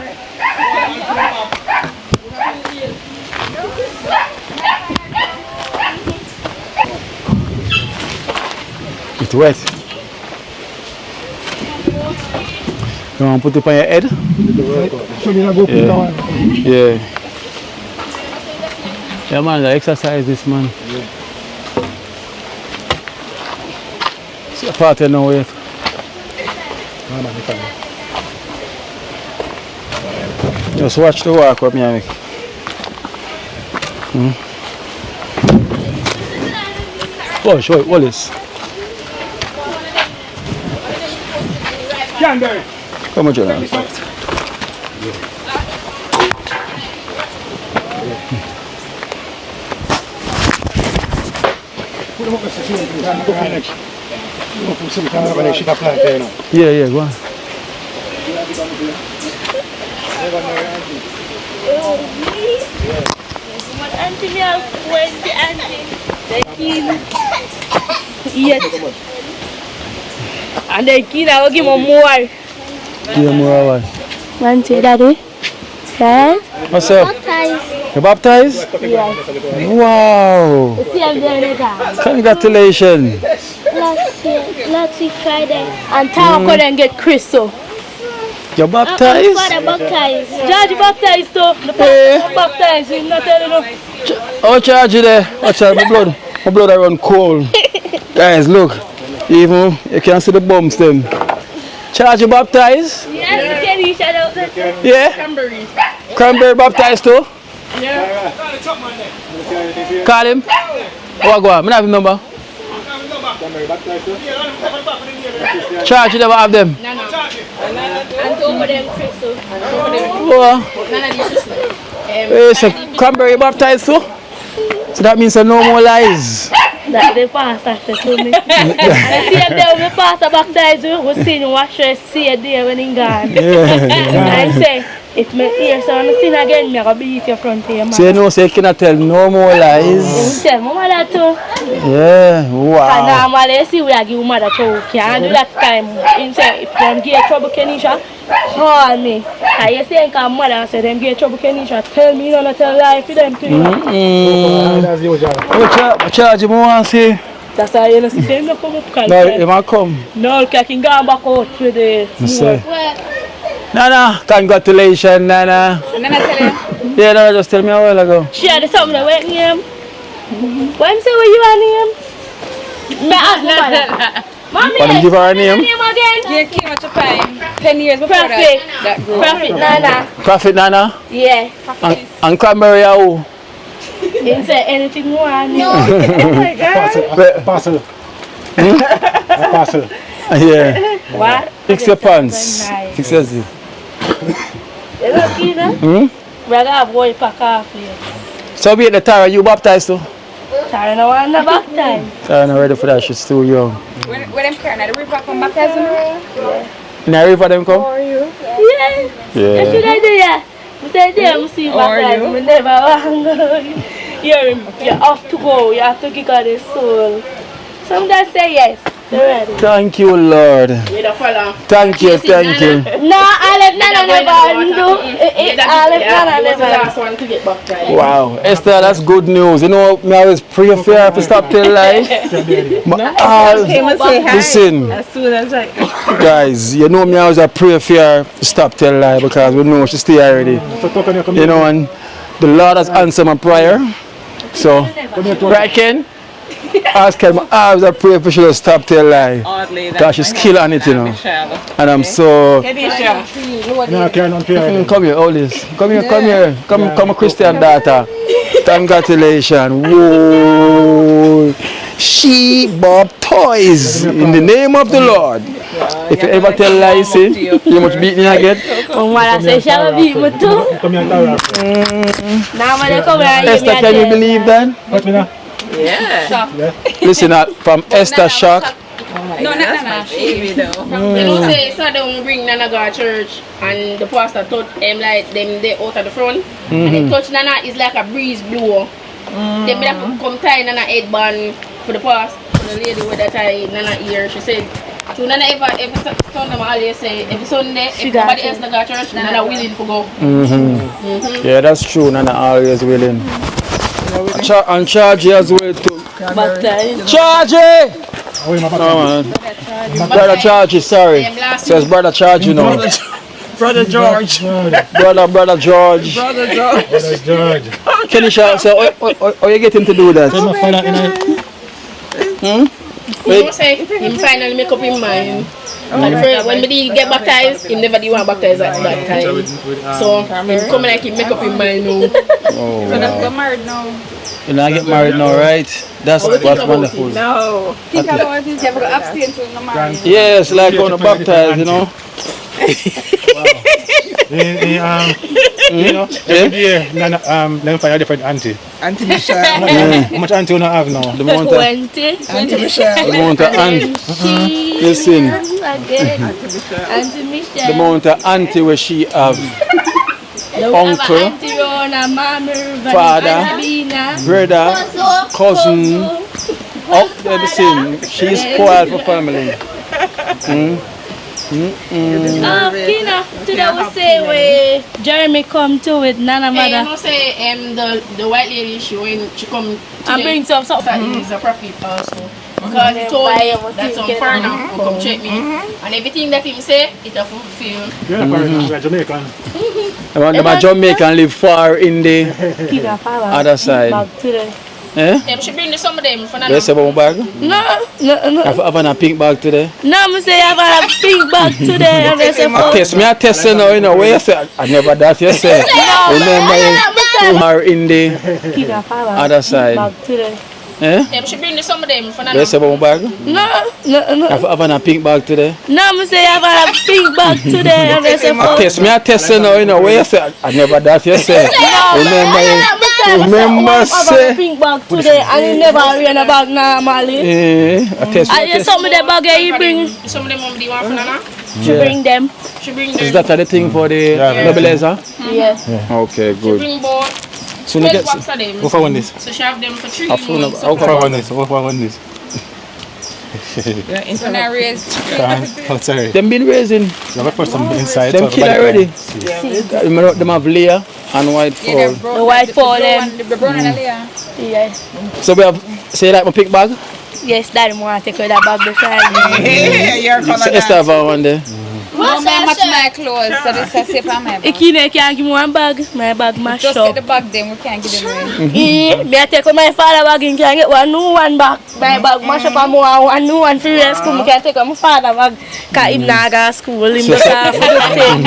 It's wet. You want to put it on your head? Yeah. Yeah man, I exercise this man. See a part of no weight. Just watch the walk what me I make. Oh, show it, what is? Cranberry. Come on, John. Yeah, go on. And the kid, I will give him more. Give him more. Man, say daddy. Yeah? What's up? Baptized. You baptized? Yes. Wow. See, I'm doing it now. Congratulations. Last week Friday. And Tom couldn't get Crystal. You baptized? Father baptized. George baptized too. The pastor baptized. He's not telling you. How charge you there? Watch out, my blood I run cold. Guys, look. Even you can see the bumps them. Charge you baptized? Yes, Kenny, shout out that. Yeah? Cranberry. Cranberry baptized too? Yeah. Call him. What go on? I don't have his number. Charge you never have them? No. And over them Crystal. What? None of these. Hey, so Cranberry baptized too? So that means no more lies. That the pastor said to me. And I see him there when the pastor baptized you, we see him wash your see you there when he gone. And I say, if my ears are sin again, I'm going to beat your front here, man. So you know, so you cannot tell no more lies. You tell my mother too. Yeah, wow. And normally you see we are give mother choke. Can't do that time. He say, if them get trouble, Kenisha, call me. And you say, because mother say, them get trouble, Kenisha, tell me, you don't tell lie for them too. What charge you want to see? That's why you see them not come up. No, he might come. No, I can go back out with the Nana, congratulations, Nana. Nana tell you? Yeah, Nana just tell me a while ago. She had something to wait name. When say what you are name? Me ask my mother. Mommy, want to give her a name? Name again? Yeah, came out to time 10 years before Profit. that group. Profit Nana. Prophet Nana? Yeah. And Cranberry are who? Didn't say anything more. No. Oh my God. Parcel. Parcel. Yeah. What? Fix your pants. Fix your zip. You look in, huh? We are going to boy pack off here. So be at the Tara, you baptized too? Tara no one the baptized. Tara not ready for that, she's too young. When them carrying the river come baptism? In the river them come? Yeah. Yeah. You should I do that? But I didn't see baptized. I never want to go. You have to go. You have to give God his soul. Some that say yes. ready. Thank you, Lord. With a fella. Thank you, thank you. No, Olive Nana never do. Olive Nana He was the never. last one to get baptized. Wow, Esther, that's good news. You know, me always pray for her to stop till life. Listen, As soon as I guys, you know me always pray for her to stop till life because we know she stay already. You know, and the Lord has answered my prayer. So, right, Ken? Ask him, I always pray for she to stop till life. Because she's killing it, you know. And I'm so... Come here, all this. Come here. Come, Christian daughter. Congratulations. Whoa. She bought toys in the name of the Lord. If you ever tell lies, see, you much beat me again. Oh, man, I say, shall we beat me too? Now, when they come here, Esther, can you believe that? Yeah. Listen, from Esther Shock. No, baby though. You know, say, so they bring Nana go to church and the pastor touch him like them they out of the front. And they touch Nana is like a breeze blow. They better come tie Nana headband for the past. For the lady with that tie Nana ear, she said, so Nana every Sunday, I always say, every Sunday, if somebody else not go to church, Nana willing to go. Yeah, that's true. Nana always willing. And Chargy as well too. Chargy! Oh, my No, man. Brother Chargy, sorry. Says Brother Chargy, you know. Brother George. Brother George. Brother George. Can you shout? So, how you get him to do that? You know, say, him finally make up his mind. And first, when he get baptized, he never did want baptized at that time. So, him come like he make up his mind now. Oh, So wow. get married now. You know, I get married now, right? That's wonderful. No. Think about it. You have to abstain till no married. Yes, like on a baptized, you know. You know, every year, let me find a different auntie. Auntie Michelle. How much auntie you have now? The amount of 20. Auntie Michelle. the amount of listen, Auntie Michelle. the amount of auntie where she have uncle, Auntie Rona, Mama, father, brother, cousin. Oh, everything. She's spoiled for family. Kina, today we say where Jeremy come to with Nana Hey, you mother know, say, the white lady, she come and bring some something. He's a prophet also. Because he told me that some foreigner will come check me. And everything that he say, it will fulfill. You're Jamaican. The Jamaican live far in the Kina father. other side. Back today. Eh? Them should bring some of them for Let's have a bag. No. Have a pink bag today. No, I say I have a pink bag today. I test you now, you know, where you say, I never that you say. Remember, you are in the other side. Back today. Eh? Them should bring some of them for Let's have a bag. No. Have a pink bag today. No, I say I have a pink bag today. I test you now, you know, where you say, I never that you say. Remember, say. Pink bag today and you never wear a bag normally. I test you. Some of the bag you bring. Some of them do you want for Nana? She bring them. She bring them. Is that the thing for the Nobeleza? Yes. Okay, She good. bring both. So 12 box of them. Go for one this. So she have them for 3 Go for months. Go for one this. Go for one this. When I raised Oh, sorry. Them been raising. You have a person inside. Them kid already. Them have Leah and White Fall. The white fall them. the brown and the layer. Yes. So we have, say like my pick bag? Yes, daddy want to take away that bag beside me. You're So Esther have one there. No, I match my clothes, so this is safe on my bag. Ikine can't give me one bag. My bag mash Just up. get the bag then, we can't give them away. Me I take out my father bag and can get one new one back. My bag mash up and more one new one for real school. Me can take out my father bag. Cause him not go to school. Him just have for the things.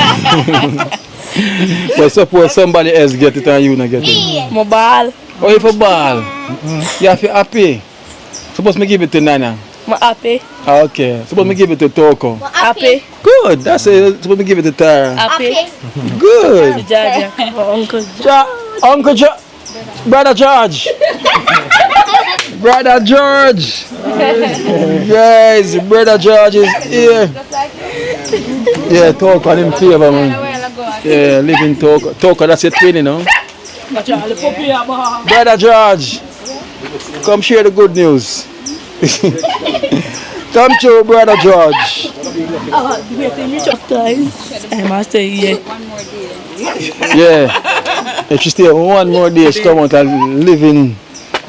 But suppose somebody else get it and you not get it. My ball. Oh, if a ball. You have to happy. Suppose me give it to Nana. My happy. Okay. Suppose me give it to Toko. Happy. Good. That's it. Suppose me give it to Tara. Happy. Good. Jaja. Uncle Uncle George. Brother George. Brother George. Guys, Brother George is here. Yeah, Toko on him favor, man. Yeah, live in Toko. Toko, that's your twin, you know. Brother George, come share the good news. Come true, brother George. I must say, yeah. Yeah. If she stay one more day, she come out a living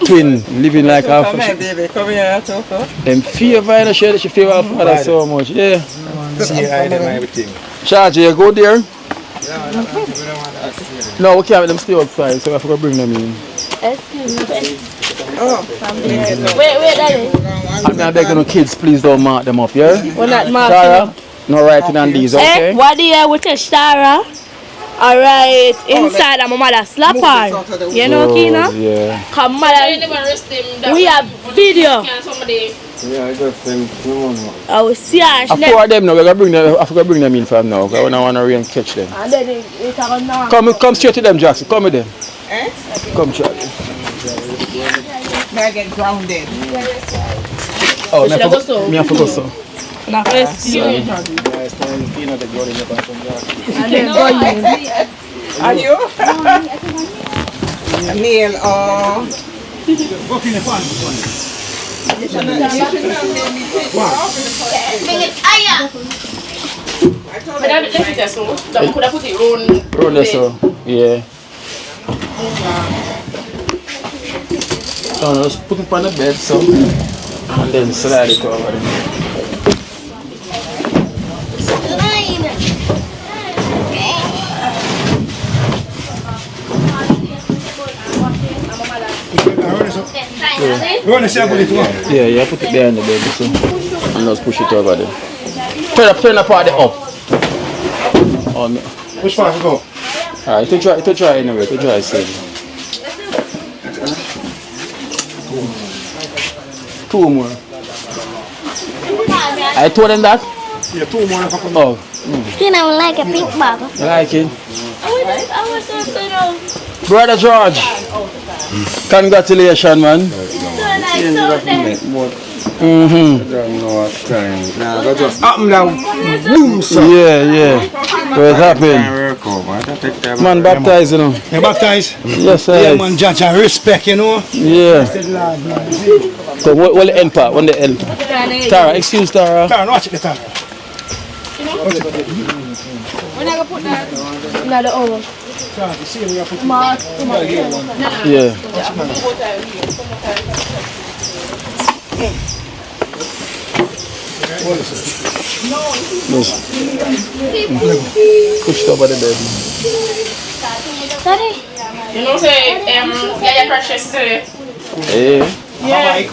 twin, living like half. Come here, baby. Come here, talk. Them favor, you know, she favor her father so much. Yeah. See, I them everything. Charge, you go there? No, we can't let them stay outside, so I forgot to bring them in. Excuse me. Wait, Daddy. I'm begging the kids, please don't mark them up, yeah? We're not marking Sarah, up. no writing on these, okay? What do you with a Sarah? Alright, inside of my mother's slap her. You know, Kina? Yeah. Come, mother. We have video. Yeah, I just think I will see her. I forgot them now, I forgot to bring them in from now, because I want to really catch them. And then it's going on. Come straight to them, Jackson. Come with them. Come, Charlie. May I get grounded? Oh, me I forgot so. Now, first, you. Are you? A meal or? Run this so. Yeah. So just put it on the bed so, and then slide it over there. Yeah, put it there in the bed so, and just push it over there. Turn the part up. which part to go? Alright, to try anyway, to try save. 2 more. I told them that? Yeah, 2 more. Oh. You don't like a pink bottle. You like it? I was also know. Brother George, congratulations, man. I don't know what time. Nah, that just happened now. Boom, sir. Yeah. What happened? Man, baptized, you know. You baptized? Yes, sir. Yeah, man, judge and respect, you know. Yeah. So, what the end part? When the end? Tara, excuse Tara. Tara, watch it, Tara. When I go put that in the oven. Yeah. Push it over the bed. Daddy. You know, say, yeah, crash yesterday. Yeah.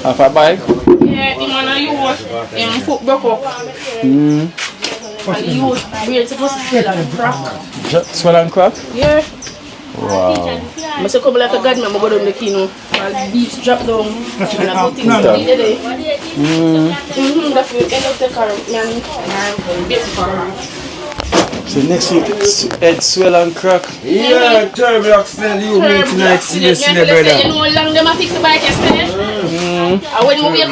Half a bike? Yeah, in one of you, foot broke up. And you were supposed to swell and crack. Swell and crack? Yeah. Wow. I must come like a god, man, I go down the kino. And beats drop down. And I put things in the day. That's the end of the car. So next week, head swell and crack. Yeah, terrible accident. You meet tonight, see this, brother. You know how long them a fix the bike yesterday? And when we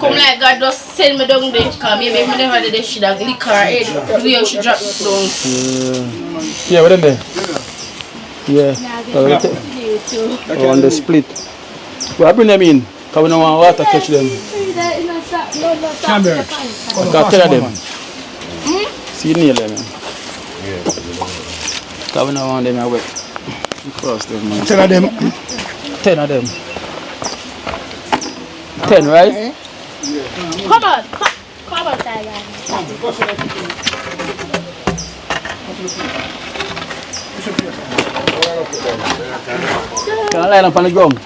come like God just send me down there. Because maybe I never did this shit, like lick her head. The way she drop down. Yeah, what in there? Yeah. On the split. Well, I bring them in. Because we don't want water to catch them. Cranberry. I can't tell them. See near them. Because we don't want them to wet. Cross them, man. 10 of them. 10 of them. 10, right? Come on, Thailand. Can I line up on the ground?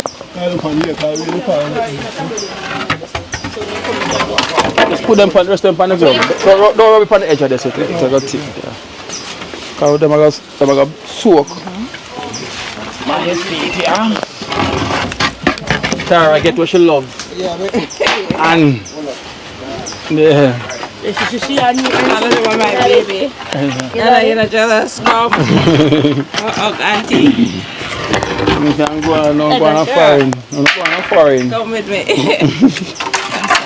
Just put them on, rest them on the ground. Don't rub it on the edge of this. It's a good tip. Because them are going to soak. My feet, yeah. Tara, get what she loves. And yeah. She and you are my baby. You're jealous. Come. Auntie. You can go on foreign. Come with me.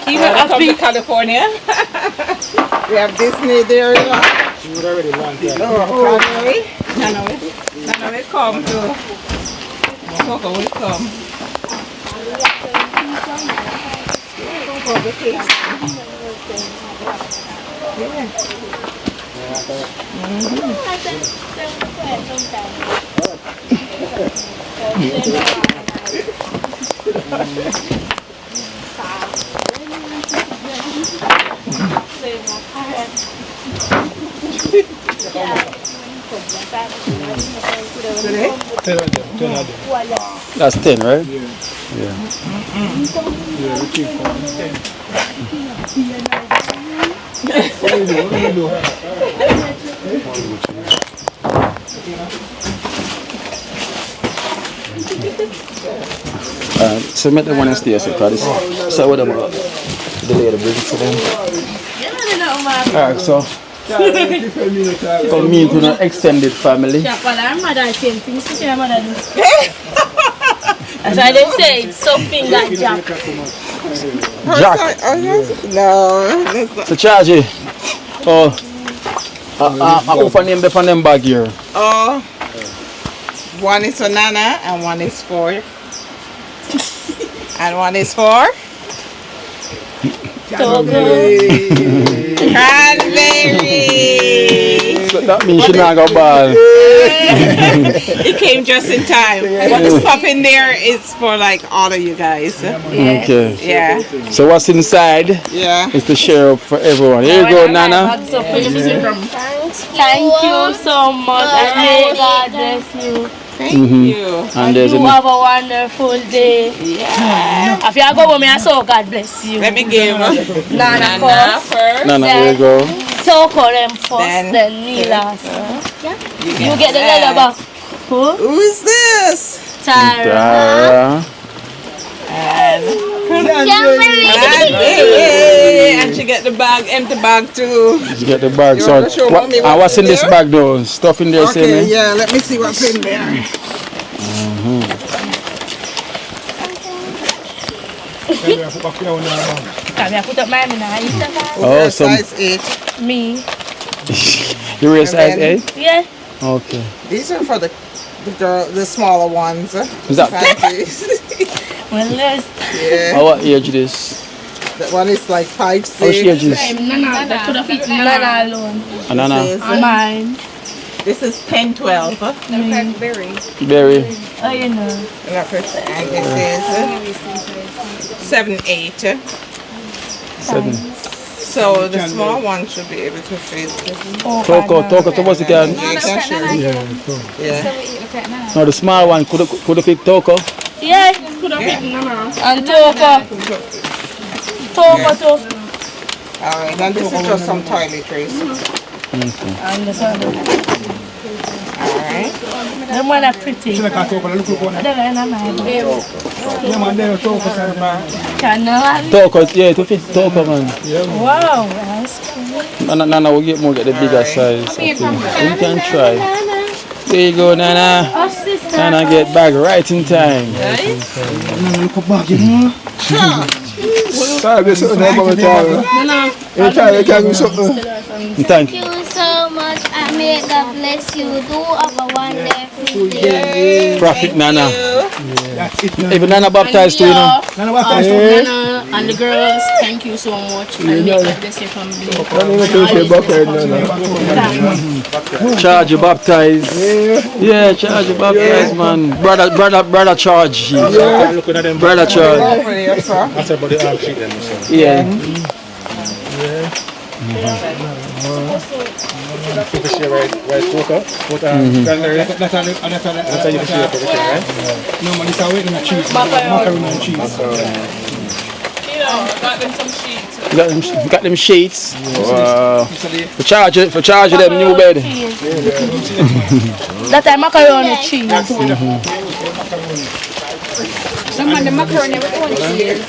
You want to come to California? We have Disney there. You would already land there. Cranberry. Nana will come too. Coco will come. That's 10, right? Yeah. So make the one and stay so because so what about delay the bridge for them. Alright, so come me to an extended family. That's why they say it's something like Jack. Jack. No. So charge it. Oh, I open name the them bag here. Oh, one is for Nana and one is for, and one is for Cranberry. So that means she not got ball. It came just in time. But the stuff in there is for like all of you guys. Okay. Yeah. So what's inside? Yeah. Is to share up for everyone. Here you go, Nana. Thank you so much, and may God bless you. Thank you. And You have a wonderful day. Yeah. If you go home, I saw God bless you. Let me give Nana first. Nana, here you go. Toko them first, then me last. You get the leather back. Who is this? Tara. And she get the bag, empty bag too. You get the bag. So what's in this bag though? Stuff in there, okay, say me? yeah, let me see what's in there. Oh, some size 8. Me. you wear size 8? Yeah. Okay. These are for the smaller ones. Is that Well, let's. Yeah. what age this? That one is like 5, 6. How she age is? Nana, that could have fit Nana alone. Nana. Mine. This is 10, 12. Cranberry. Berry. Oh, you know. And this is 7, 8. 7. So the small one should be able to fit. Toko, so what's it can? Yeah. No, the small one could fit Toko. Yeah, could have fit Nana. And Toko. Toko too. Alright, and this is just some toiletries. And this one. Alright. Them one are pretty. They're in my Toko, yeah, to fit Toko, man. Wow, that's cool. Nana will get the bigger size. You can try. There you go, Nana. Oh, sister. Nana get back right in time. Thank you so much, and may God bless you. Do have a wonderful day. Prophet Nana. Even Nana baptized too, you know. Nana and the girls, thank you so much. And may God bless your family. Charge you baptized. Yeah, charge you baptized, man. Brother charge. Brother charge. That's about the arm sheet then. Yeah. Super share right Toko. What Cranberry? That's how you share everything, right? No, man, it's a waiting on cheese. Macaroni and cheese. Got them some sheets. Got them sheets. Wow. For charge them new bed. That time macaroni cheese. Some of the macaroni with one cheese.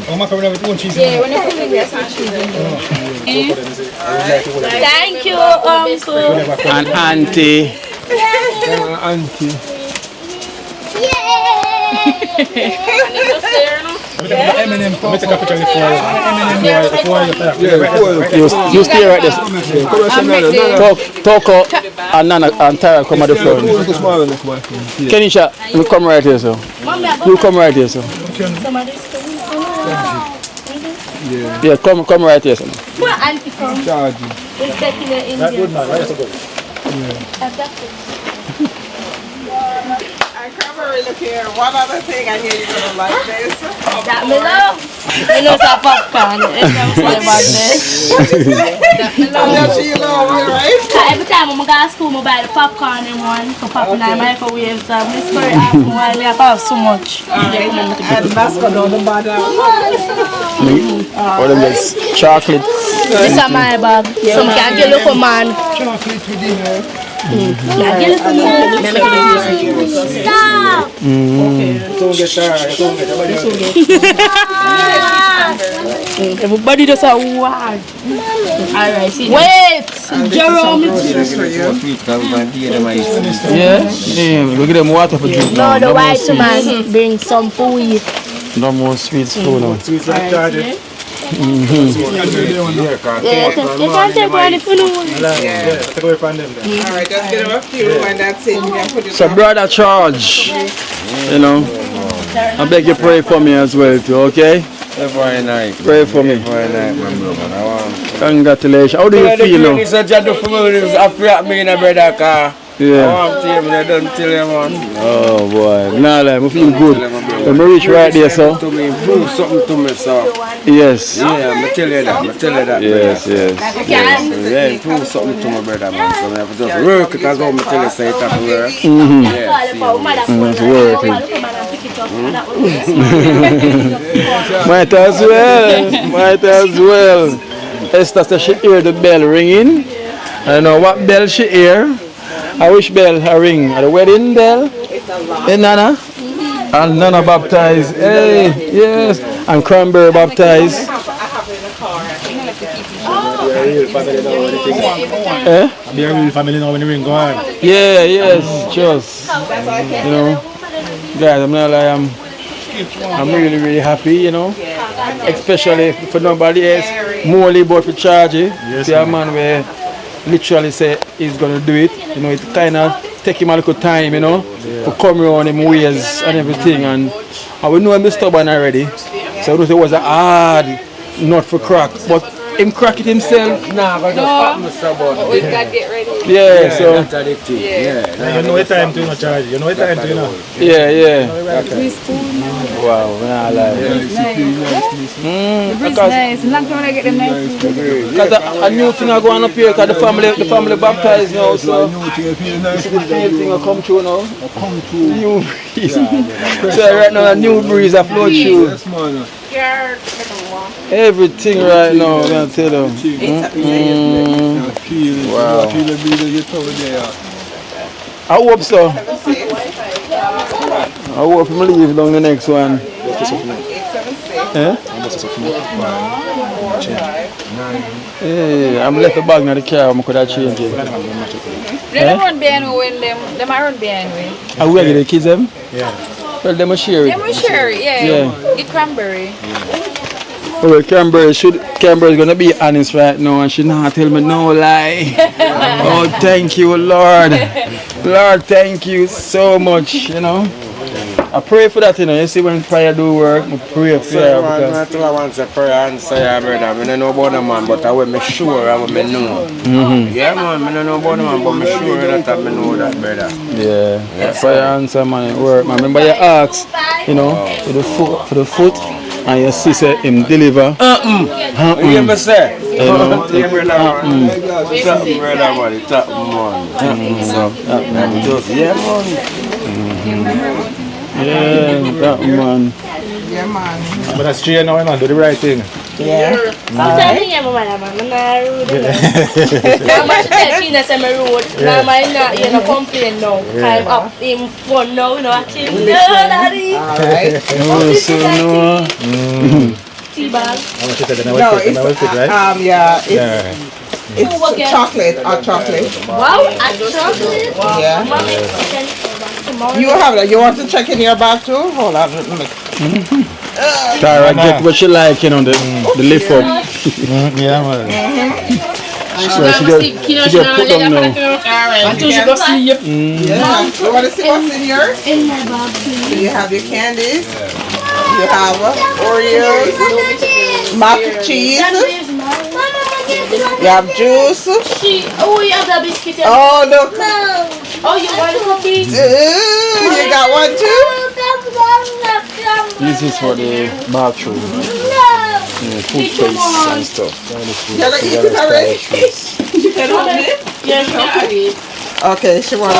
Oh, macaroni with one cheese. Yeah, when you put it there, some cheese in there. Thank you, Uncle. And auntie. Auntie. M&M. Let me take a picture of the You stay right there. Toko and Nana and Tara come at the front. Kenisha, you come right here, sir. You come right here, sir. Yeah, come right here, son. What auntie come? We're taking the Indian. That good man, right? That's good. And Cranberry, look here. One other thing I hear you're gonna like this. That me love. You know, it's a popcorn. It's never say about this. That you love, right? Every time I'm going to school, I buy the popcorn in one for popping in the microwave. So I'm just going to ask me why I have so much. And that's going on the bottom. Or them just chocolate. This is my bag. Some can get look for man. Chocolate with dinner. Yeah, get look for man. Stop! Don't get tired. Don't get Everybody just a word. Alright, see. Wait! Jerome is Yeah, we get them water for drink. No, the white man bring some food. No more sweets for now. Sweets like charger. Yeah, you can take one if you know. Yeah, take away from them then. Alright, just get them a few and that's it. You can put it So brother Charge, you know, I beg you pray for me as well too, okay? Every night. Pray for me. Every night, my brother. I want. Congratulations. How do you feel now? It's a job for me. It's after me in a brother car. Yeah. I want to tell him, I don't tell him, man. Oh boy, nah, like, I feel good. When I reach right there, so. To me, prove something to me, so. Yes. Yeah, I tell you that. I tell you that. Yes, yes. Yeah, prove something to my brother, man. So I have to just work it as well. I tell you, say it have to work. Yes, work. Might as well. Might as well. Esther said she hear the bell ringing. I don't know what bell she hear. I wish bell I ring. At the wedding bell. And Nana. And Nana baptized. Hey, yes. And Cranberry baptized. Be a real family now when the ring go on. Yeah, yes, just. You know. Guys, I'm not like I'm really, really happy, you know. Especially for nobody else. Morely but for Charge. Yes, see a man where literally say he's gonna do it. You know, it kind of take him a little time, you know, to come around him ways and everything. And we know him is stubborn already. So it was a hard nut for crack. But him crack it himself. Nah, but just pop me stubborn. But we got to get ready. Yeah, so. That's addictive. Yeah. You know what time to you know, Charge. You know what time to you know. Yeah, yeah. Wow, nah, like. Nice. Long time I get them nice. Because a new thing are going up here because the family baptized now, so this is the same thing will come true now. New breeze. So right now a new breeze are flow through. Everything right now, I'm going to tell them. Wow. I hope so. I hope him leave down the next one. Yeah, I'm left the bag in the car, I could have changed it. They don't run behind when them are run behind me. Are we going to get the kids them? Yeah. Well, them will share it. Them will share it, yeah. Get Cranberry. Well, Cranberry is gonna be honest right now, and she not tell me no lie. Oh, thank you, Lord. Lord, thank you so much. You know, I pray for that. You know, you see when prayer do work, I pray for her. I want to pray and say, brother, I don't know about the man, but I will make sure I will know. Yeah, man, I don't know about the man, but I'm sure that I know that, brother. Yeah, prayer answer, man, it work. Man, remember you asked, you know, for the foot. And your sister him deliver. You me say? Top brother, man, top man. So, just yeah, man. Yeah, that man. Yeah, man. But that's straight now, man. Do the right thing. Yeah. I'm telling you, man, I'm not rude. I'm not telling you, I'm rude. I'm not complain now. I'm up in fun now, you know, actually. No, daddy. Alright. Tea-bag. No, it's, yeah, it's chocolate, hot chocolate. Wow, hot chocolate? Yeah. You have that. You want to check in your bag too? Hold on. Tara get what she like, you know, the lift up. Yeah, man. So she get put on now. Until she go sleep. Yeah. You want to see what's in yours? In my bag, please. You have your candies. You have Oreos. Mac and cheese. You have juice. Oh, you have the biscuit. Oh, look. Oh, you want a cookie? You got one too? This is for the bathroom. Toothpaste and stuff. Y'all eat it already? Yes, okay, she want I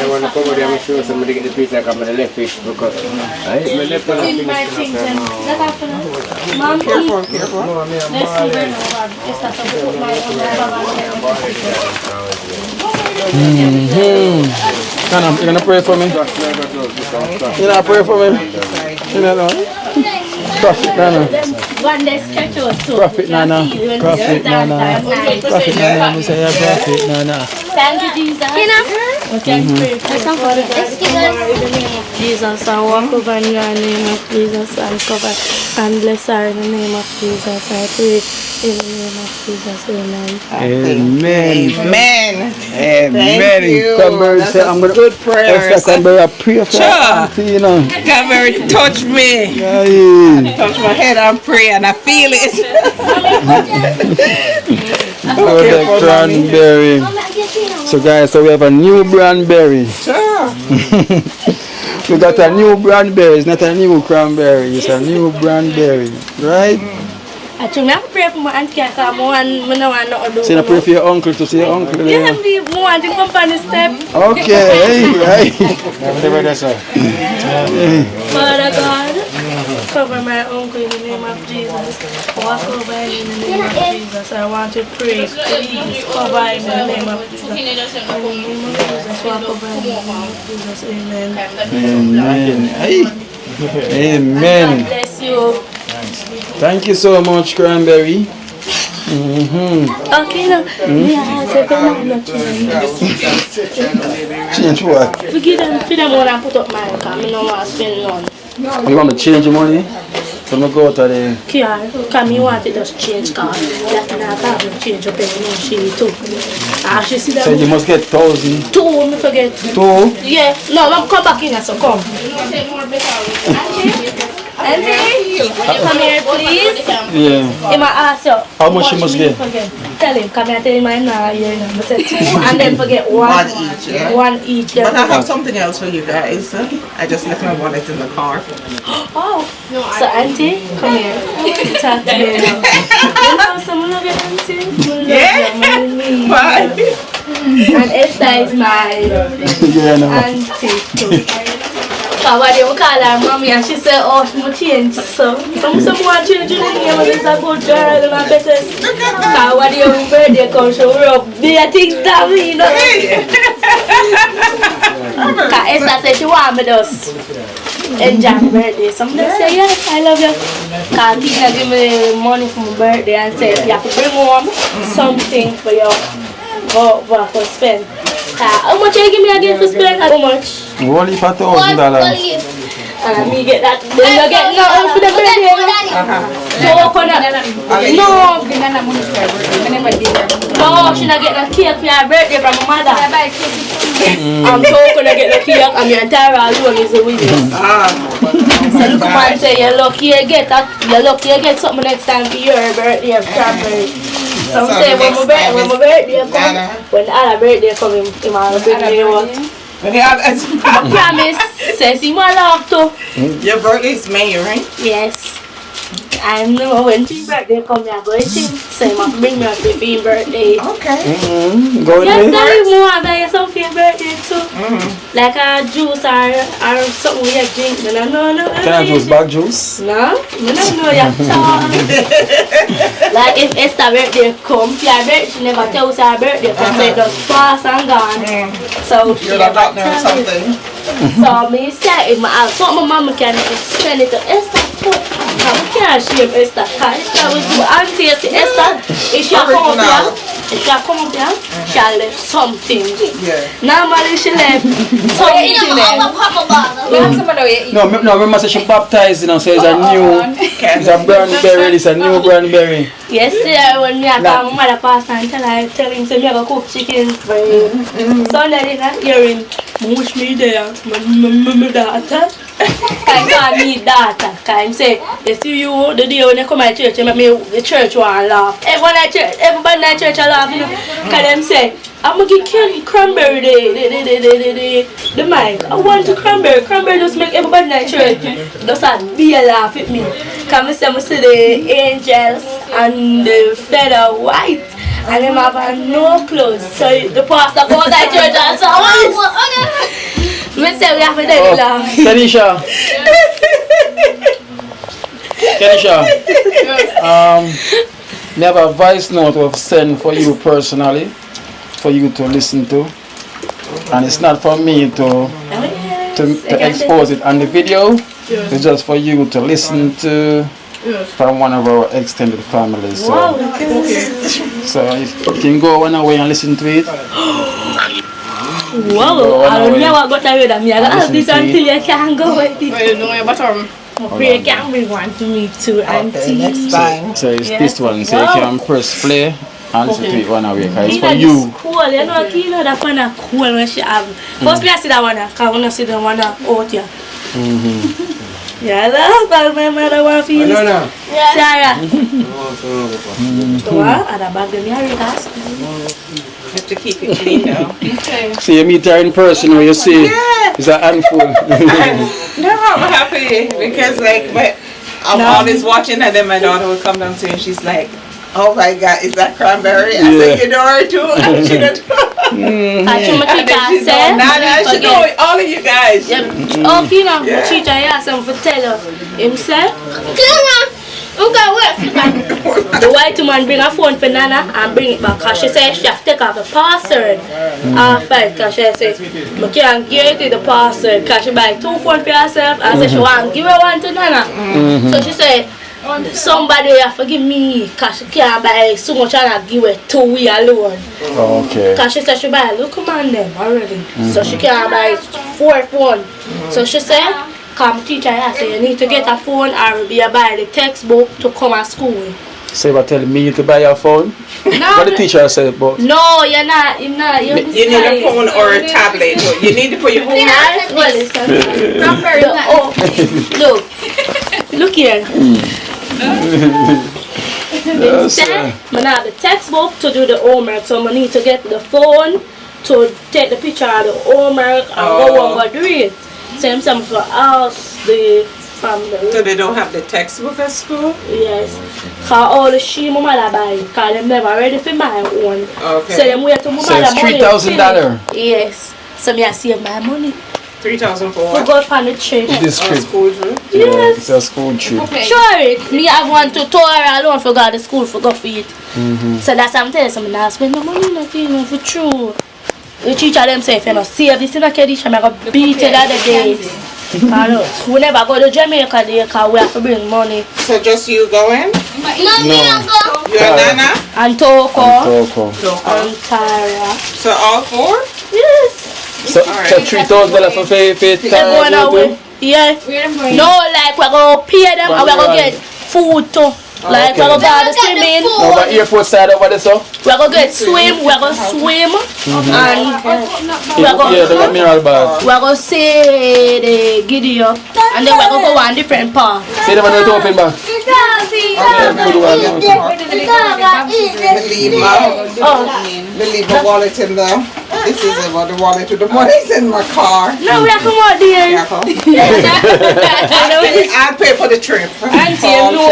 want to cover them and show somebody get the piece like I'm going to left fish because I ate my left one. Mom, careful. let's see where You're gonna pray for me? You're gonna pray for me? You know? Prophet Nana. Prophet Nana. Prophet Nana. Prophet Nana. We say Prophet Nana. Thank you, Jesus. In the name of Jesus, I walk over in the name of Jesus and cover and bless her in the name of Jesus. I pray in the name of Jesus. Amen. Amen. Amen. Amen. you. Cranberry That's say, a I'm gonna good prayer. Cranberry, I pray for auntie, you know. Cranberry touch me. Aye. Touch my head and pray and I feel it. Okay, Cranberry. So guys, so we have a new Cranberry. Sure. We got a new Cranberry. It's not a new Cranberry. It's a new Cranberry, right? I think I pray for my auntie. I So you pray for your uncle to see your uncle there? Yeah, me want to company step. Okay, right. Father God, cover my uncle in the name of Jesus. Walk over him in the name of Jesus. I want to pray. Please cover him in the name of Jesus. In the name of Jesus, walk over him in the name of Jesus. Amen. Amen. Amen. God bless you. Thank you so much, Cranberry. Okay, now. Change what? Forgive them when I put up mine because I don't want to spend none. You want me to change the money? So I go out of the... Yeah, because I want to just change card. That can have to change up and she too. She see that. So you must get 1,000. 2, I forget. 2? Yeah, no, I'm come back in, so come. Auntie, come here, please. Yeah. He might ask you. How much you must get? Tell him, come here, tell him I'm not here. I said 2 and then forget 1. One each, yeah? 1 each. But I have something else for you guys. I just left my wallet in the car. Oh, so auntie, come here. Talk to me now. You know someone love your auntie? Yeah? Why? And Esther is my auntie too. So what do you call her mommy? And she said, oh, she must change. So someone change the name and it's a good girl and I better. So what do you birthday come show up? There things that we know. Because Esther said she want me to enjoy my birthday. Somebody say, yes, I love you. Because Tina give me money for my birthday and said, you have to bring home something for you for spend. How much you give me again for spend? How much? Only for $1,000. And me get that. Then you get nothing for the birthday. Coconut. No, she not get the cake for your birthday from my mother. I'm gonna get the cake and your entire alone is a witness. So look man say you're lucky you get that. You're lucky you get something next time for your birthday of Cranberry. Some say when my birthday come, when other birthday come, he might bring me out. I promise, says he might love to. Your birthday is May, right? Yes. I know when his birthday come, I'm going to say he must bring me a 15th birthday. Okay. Go with me. Yes, more about some birthday too. Like a juice or something you drink. No. Can I juice bag juice? No, I don't know your talk. Like if Esther's birthday come, your birthday, she never tells her birthday because they just pass and gone. So she never tells something. So me say if my mama can send it to Esther too. I can't shame Esther. Esther will do auntie Esther. If she come up here, she'll left something. Normally she left something. No, remember say she baptized, you know, so it's a new, it's a Cranberry, it's a new Cranberry. Yesterday when me and my mother passed and tell him say me have a cook chicken for him. Sunday I didn't hear him. Mush me there, my daughter. I can't need data. Can say, you see you the day when you come to church, you make me the church want laugh. Everybody at church laugh, you know. Can them say, I'm gonna get Cranberry the mic. I want to Cranberry. Cranberry just make everybody at church just be a laugh at me. Can I see the angels and the feather white and them have no clothes. So the pastor goes to church and so we say we have a daily laugh. Kenisha. Me have a voice note of send for you personally, for you to listen to, and it's not for me to expose it on the video. It's just for you to listen to from one of our extended families. So, so you can go one away and listen to it. Wow, I don't know what got away with me. I got this until you can't go with it. Well, you know your bottom. Pray can bring one to me too, auntie. Next time. So it's this one, so you can press play and listen to it one away, because it's for you. Cool, you know, that one is cool when she have. First, I see that one, because when I see the one out here. Yeah, that's what my mother wants for you. No. Sarah. What? And I bag them here, you ask. Have to keep it clean now. So you meet her in person where you see it's a handful. No, I'm happy because I'm always watching and then my daughter will come downstairs and she's like, oh my God, is that Cranberry? I said, you know her too? And she don't Nana, she know all of you guys. Oh, you know, the teacher asked him to tell her himself. The white woman bring a phone for Nana and bring it back because she said she has to take off the password after because she said I can't give it the password because she buy 2 phones for herself and said she want to give her one to Nana. So she said somebody have to give me because she can't buy so much and I give her 2 we alone. Because she said she buy a look on them already. So she can't buy 4 phones. So she said come teacher I say you need to get a phone or be buy the textbook to come to school. So you tell me to buy your phone? No. What the teacher said, but no, you're not. You need a phone or a tablet. You need to put your phone on. Look here. Instead, I have the textbook to do the homework, so I need to get the phone to take the picture of the homework and go and do it. Same for us, the family. So they don't have the textbook at school? Yes. Because all the she mama buy, because they never ready for my own. Okay. So they wait to mama so it's $3,000. Yes. So me I save my money. $3,000 for what? For go on the trip. This trip. School trip? Yes. It's a school trip. Okay. Sure it. Me have one tutorial alone for go to school for go for it. So that's what I'm telling you. So I not spend my money nothing for true. The teacher them say if you not save this in a condition, I'm going to beat it other days. We never go to Jamaica there because we have to bring money. So just you going? No. You and Nana? And Toko. And Tara. So all 4? Yes. So $3,000 for Tara? Yeah. No, like we're going to pay them and we're going to get food too. Like we're going to go to swimming. Over airport side over there, so? We're going to get swim. We're going to swim. And we're going to see the giddy up. And then we're going to go on different parts. See them when they open back? Leave the wallet in there. This is about the wallet with the money's in my car. No, we have to come out there. I'll pay for the trip. Auntie, you know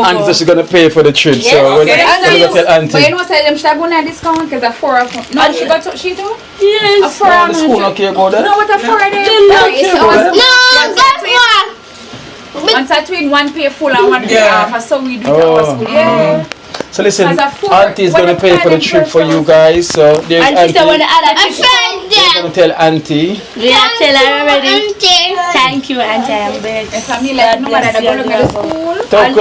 Auntie, she's going to pay for the trip. Yes. So Okay. we're going to tell Auntie. But you know what I'm saying? Should I go on a discount? Because a 4 of them. No, she got to, she do? Yes. A 4 of the school okay go there? No, what a 4 of them? No, that's one. Once I twin, one pay full and one pay half. So we do our school. Yeah. So listen, Auntie is going to pay for the trip for you guys. So there's Auntie. When the other You're going to tell Auntie. Yeah, tell her already. Thank you, Auntie. I'm back. And for me, like, no matter going to school. Thank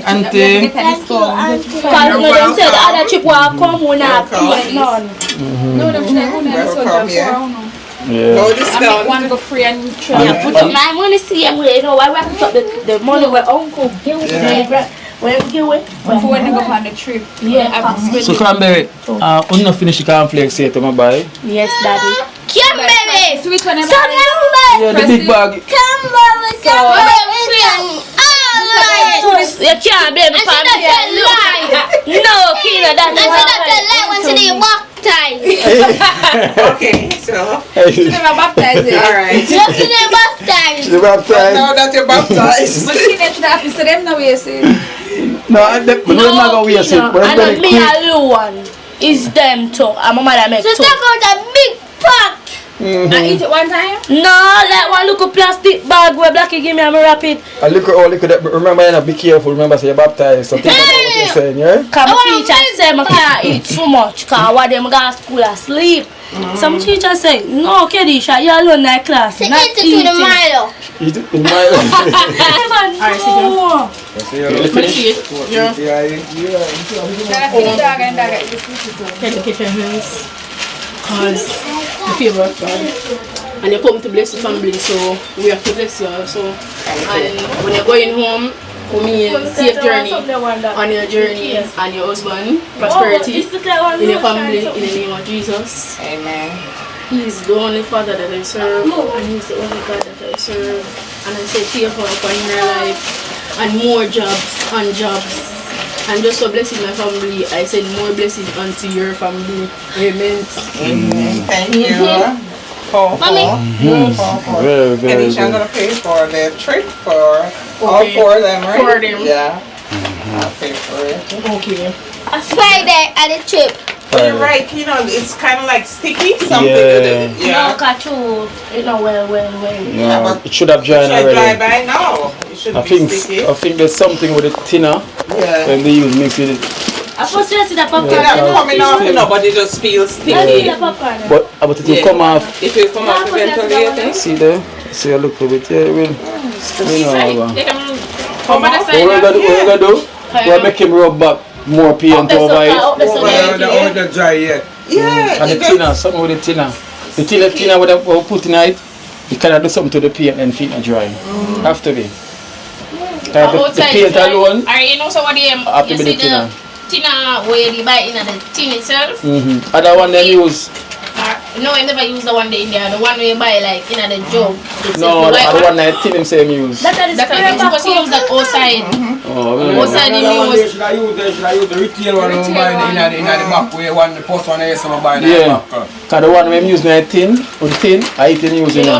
Auntie. Because them said the other trip will come when I pay none. No, them should go to school. No discount. One go free and Yeah, put up my money same way. You know why we put up the money where uncle give it. When we give it. Before we go on the trip. Yeah. So Cranberry, I'm not finish the cornflakes yet, am I buy? Yes, Daddy. Cranberry. to which one? Yeah, the big bag. You can't blame me for me. No, Kina, that's Okay, so. She never baptized it. Alright. She's baptized. Now that you're baptized. But she never should have to them now, you see. No, I'm not going to waste it. But I'm and me alone is them too. And my mother make two. So take out a big pack. I eat it one time? No, like one little plastic bag where Blackie give me and I wrap it. A little, remember, you know, be careful. Remember, say you're baptized. So think about what you're saying, yeah? Because my teacher said I can't eat too much because one day I go to school and sleep. Some teacher say, no, Kedisha, you're alone in that class. Not eat it with a Milo. Eat it with Milo. Alright, sit down. Finish it. Yeah. Get the kitchen hands. Because the favor of God. And you come to bless the family, so we have to bless you also. And when you're going home, for me, safe journey on your journey and your husband, prosperity in your family, in the name of Jesus. Amen. He is the only Father that I serve, and He's the only God that I serve. And I say favor upon your life, and more jobs and jobs. And just for blessing my family, I send more blessings unto your family. Amen. Amen. Thank you. Mommy. Very, very Kedisha, I'm going to pay for the trip for all four of them, right? 4 of them. Yeah. I'll pay for it. Okay. A Friday at the trip. But you're right, you know, it's kind of like sticky, something. Yeah. No, Kachu. You know, well. Yeah, but it should have dried it should dry already. by now. It shouldn't I be sticky. think there's something with the thinner. Yeah. And they use mix with it. I first just see the popcorn. It's not coming off, you know, but it just feels sticky. But it will come off. It will come off eventually, I think. See there? See a look of it. Yeah, it will. You know. What we're going to do? We'll make him rub back more paint over it. The other dry yet. Yeah. And the thinner, something with the thinner. The thinner we'll put in it, you can do something to the paint and feet are dry. Have to be. The paint alone. You know, so what have to be the thinner. Tina where you buy in the tin itself. Other one they use. No, I never use the one in there. The one we buy like in the jug. No, the one that tin him same use. That's supposed to use that outside. Outside the use. Should I use the retail one we buy in the back where the first one I used to buy in the back. Because the one we use in the tin, I eat in using it.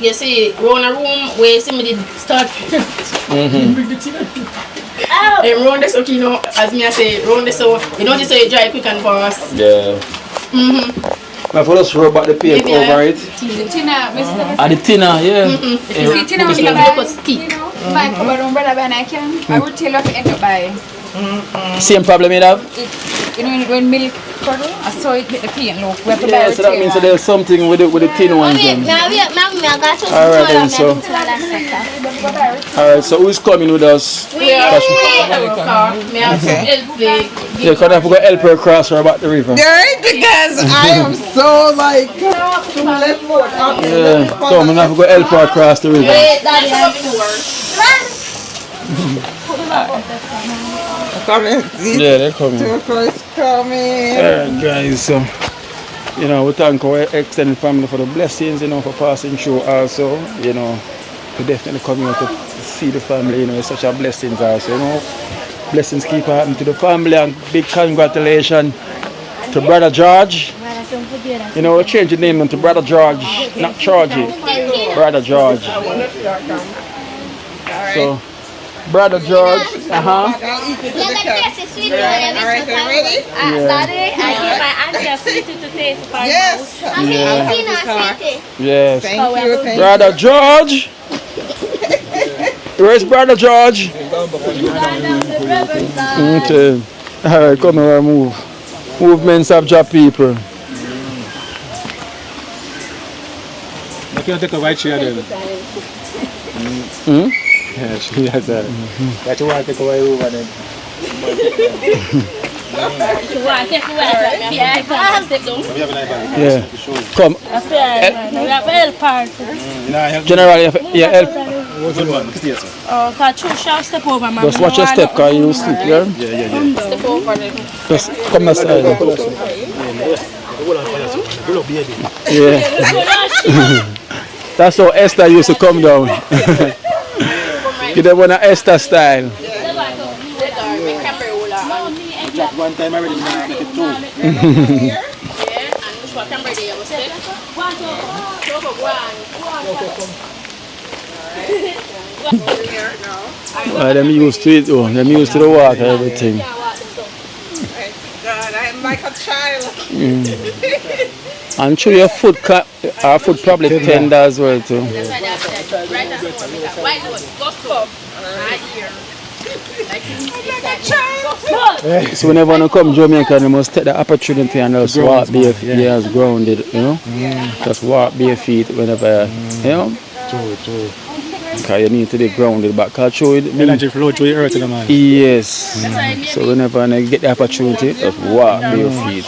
You see, round a room where somebody start. Round this, okay, you know, as me I say, round this, so you know, this so you dry quick and fast. Yeah. Now for us rub back the paint over it. The thinner, The thinner, yeah. If you see thinner, you can stick. Buy cover on brother when I can. I would tell you to end up buying. Same problem you have? You know when milk curdle, I saw it with the paint look. We have to buy Yeah, so that means that there's something with the thin ones then. Alright then, so. Alright, so who's coming with us? Yeah, because I forgot help her across her about the river. Right, because I am so like left foot up. Yeah, come and I forgot help her across the river. Coming. Yeah, they're coming. Coming. Alright guys, so you know, we thank our extended family for the blessings, you know, for passing through also, you know, we definitely come here to see the family, you know, it's such a blessing also, you know. Blessings keep happening to the family and big congratulations to Brother George. You know, we change the name to Brother George, not Georgie. Brother George. So, Brother George, Alright, ready? Daddy, I give my auntie a sweetie to taste for Yes. Yes. Thank you. Brother George. Where's Brother George? Okay. Alright, come here, move. Movements of job people. You can take a white chair then. Yeah, she has that. That's why I take away over then. Yeah. Come. General, yeah, help. Step over, man. Just watch your step, because you sleep, yeah? Yeah. Step over them. Just come aside. Yeah. That's how Esther used to come down. You don't want an Esther style. One time already, I make it two. Them used to it though. Them used to the water, everything. God, I'm like a child. And through your foot, our foot probably tender as well too. So whenever you come to Jamaica, you must take the opportunity and just walk bare feet. Yeah, it's grounded, you know. Just walk bare feet whenever, you know. True. Because you need to be grounded, but energy flow through your earth, man. Yes. So whenever you get the opportunity, just walk bare feet.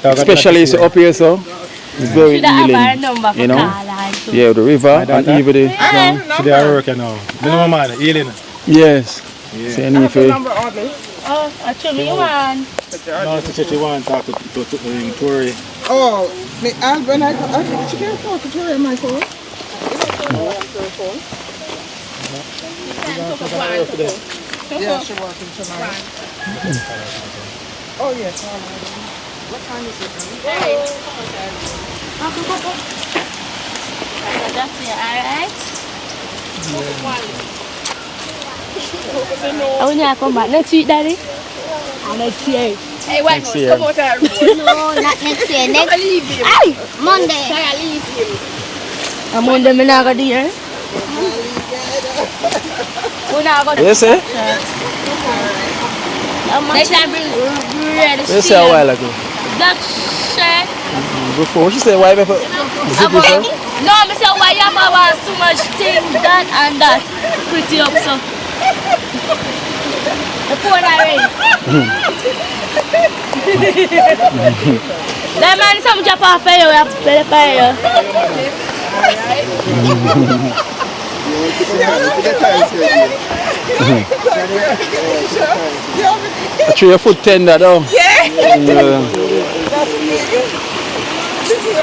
Especially so up here, so it's very healing, you know. Yeah, the river and even the ground. So they are working now. You know, man, healing. Yes. Yeah. So you for Oh, actually, you want. No, she said she want to talk to Tori. Oh, when I she can't talk to Tori on my phone. Yeah, she's working tonight. Oh, yes. What time is it? That's it, alright? I want to come back next week, Daddy. Next year. Hey, wait, Next year. come out here. No, not next year. Next Leave him. Monday. I leave him. I'm on the Minaga dear. Yes, eh? Next time, bring red Yes, a while ago. black shirt. Before she said, why before? No, I said, why you have too much thing, that and that. Pretty up, so. The phone already. That man is some drop off for you, we have to pay for you. Actually, your foot tender though. Yeah.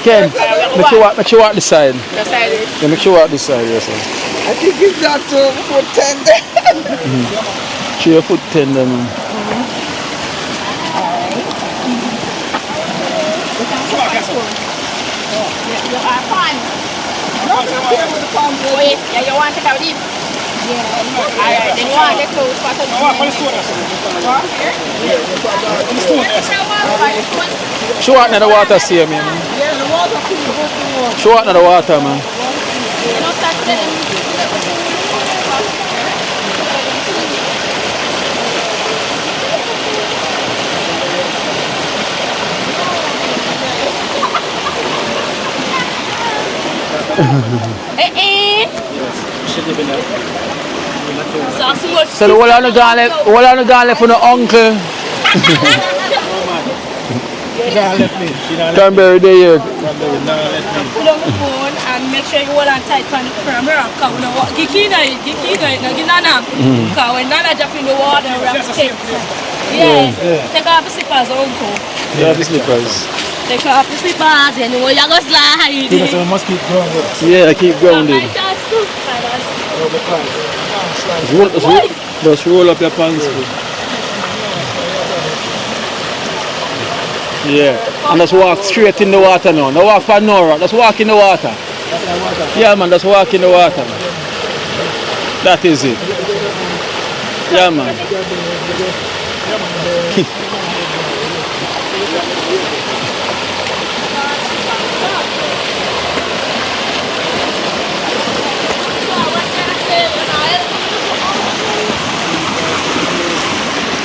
Ken, make you walk this side. The side is. Yeah, make you walk this side, yes, sir. I think it's not too foot tender. Actually, your foot tender, man. You are fine. Wait, yeah, you want to take out this? Yeah. Alright, then you want this to spot on She walk in the water, see me, man. Yeah, the water feels She walk in the water, man. You know, start So the whole of the garlic for the uncle. Cranberry day here. Put on the phone and make sure you hold on tight on the camera. Because we don't want to get it, no get nana. Because when nana drop in the water, we have to take. Yeah. Take off the slippers, uncle. Yeah, the slippers. Take off the slippers, and you go slide. So we must keep grounded. Yeah, keep grounded. Just roll up your pants. Yeah, and just walk straight in the water now. No walk for Nora, just walk in the water. Yeah, man, just walk in the water. That is it. Yeah, man.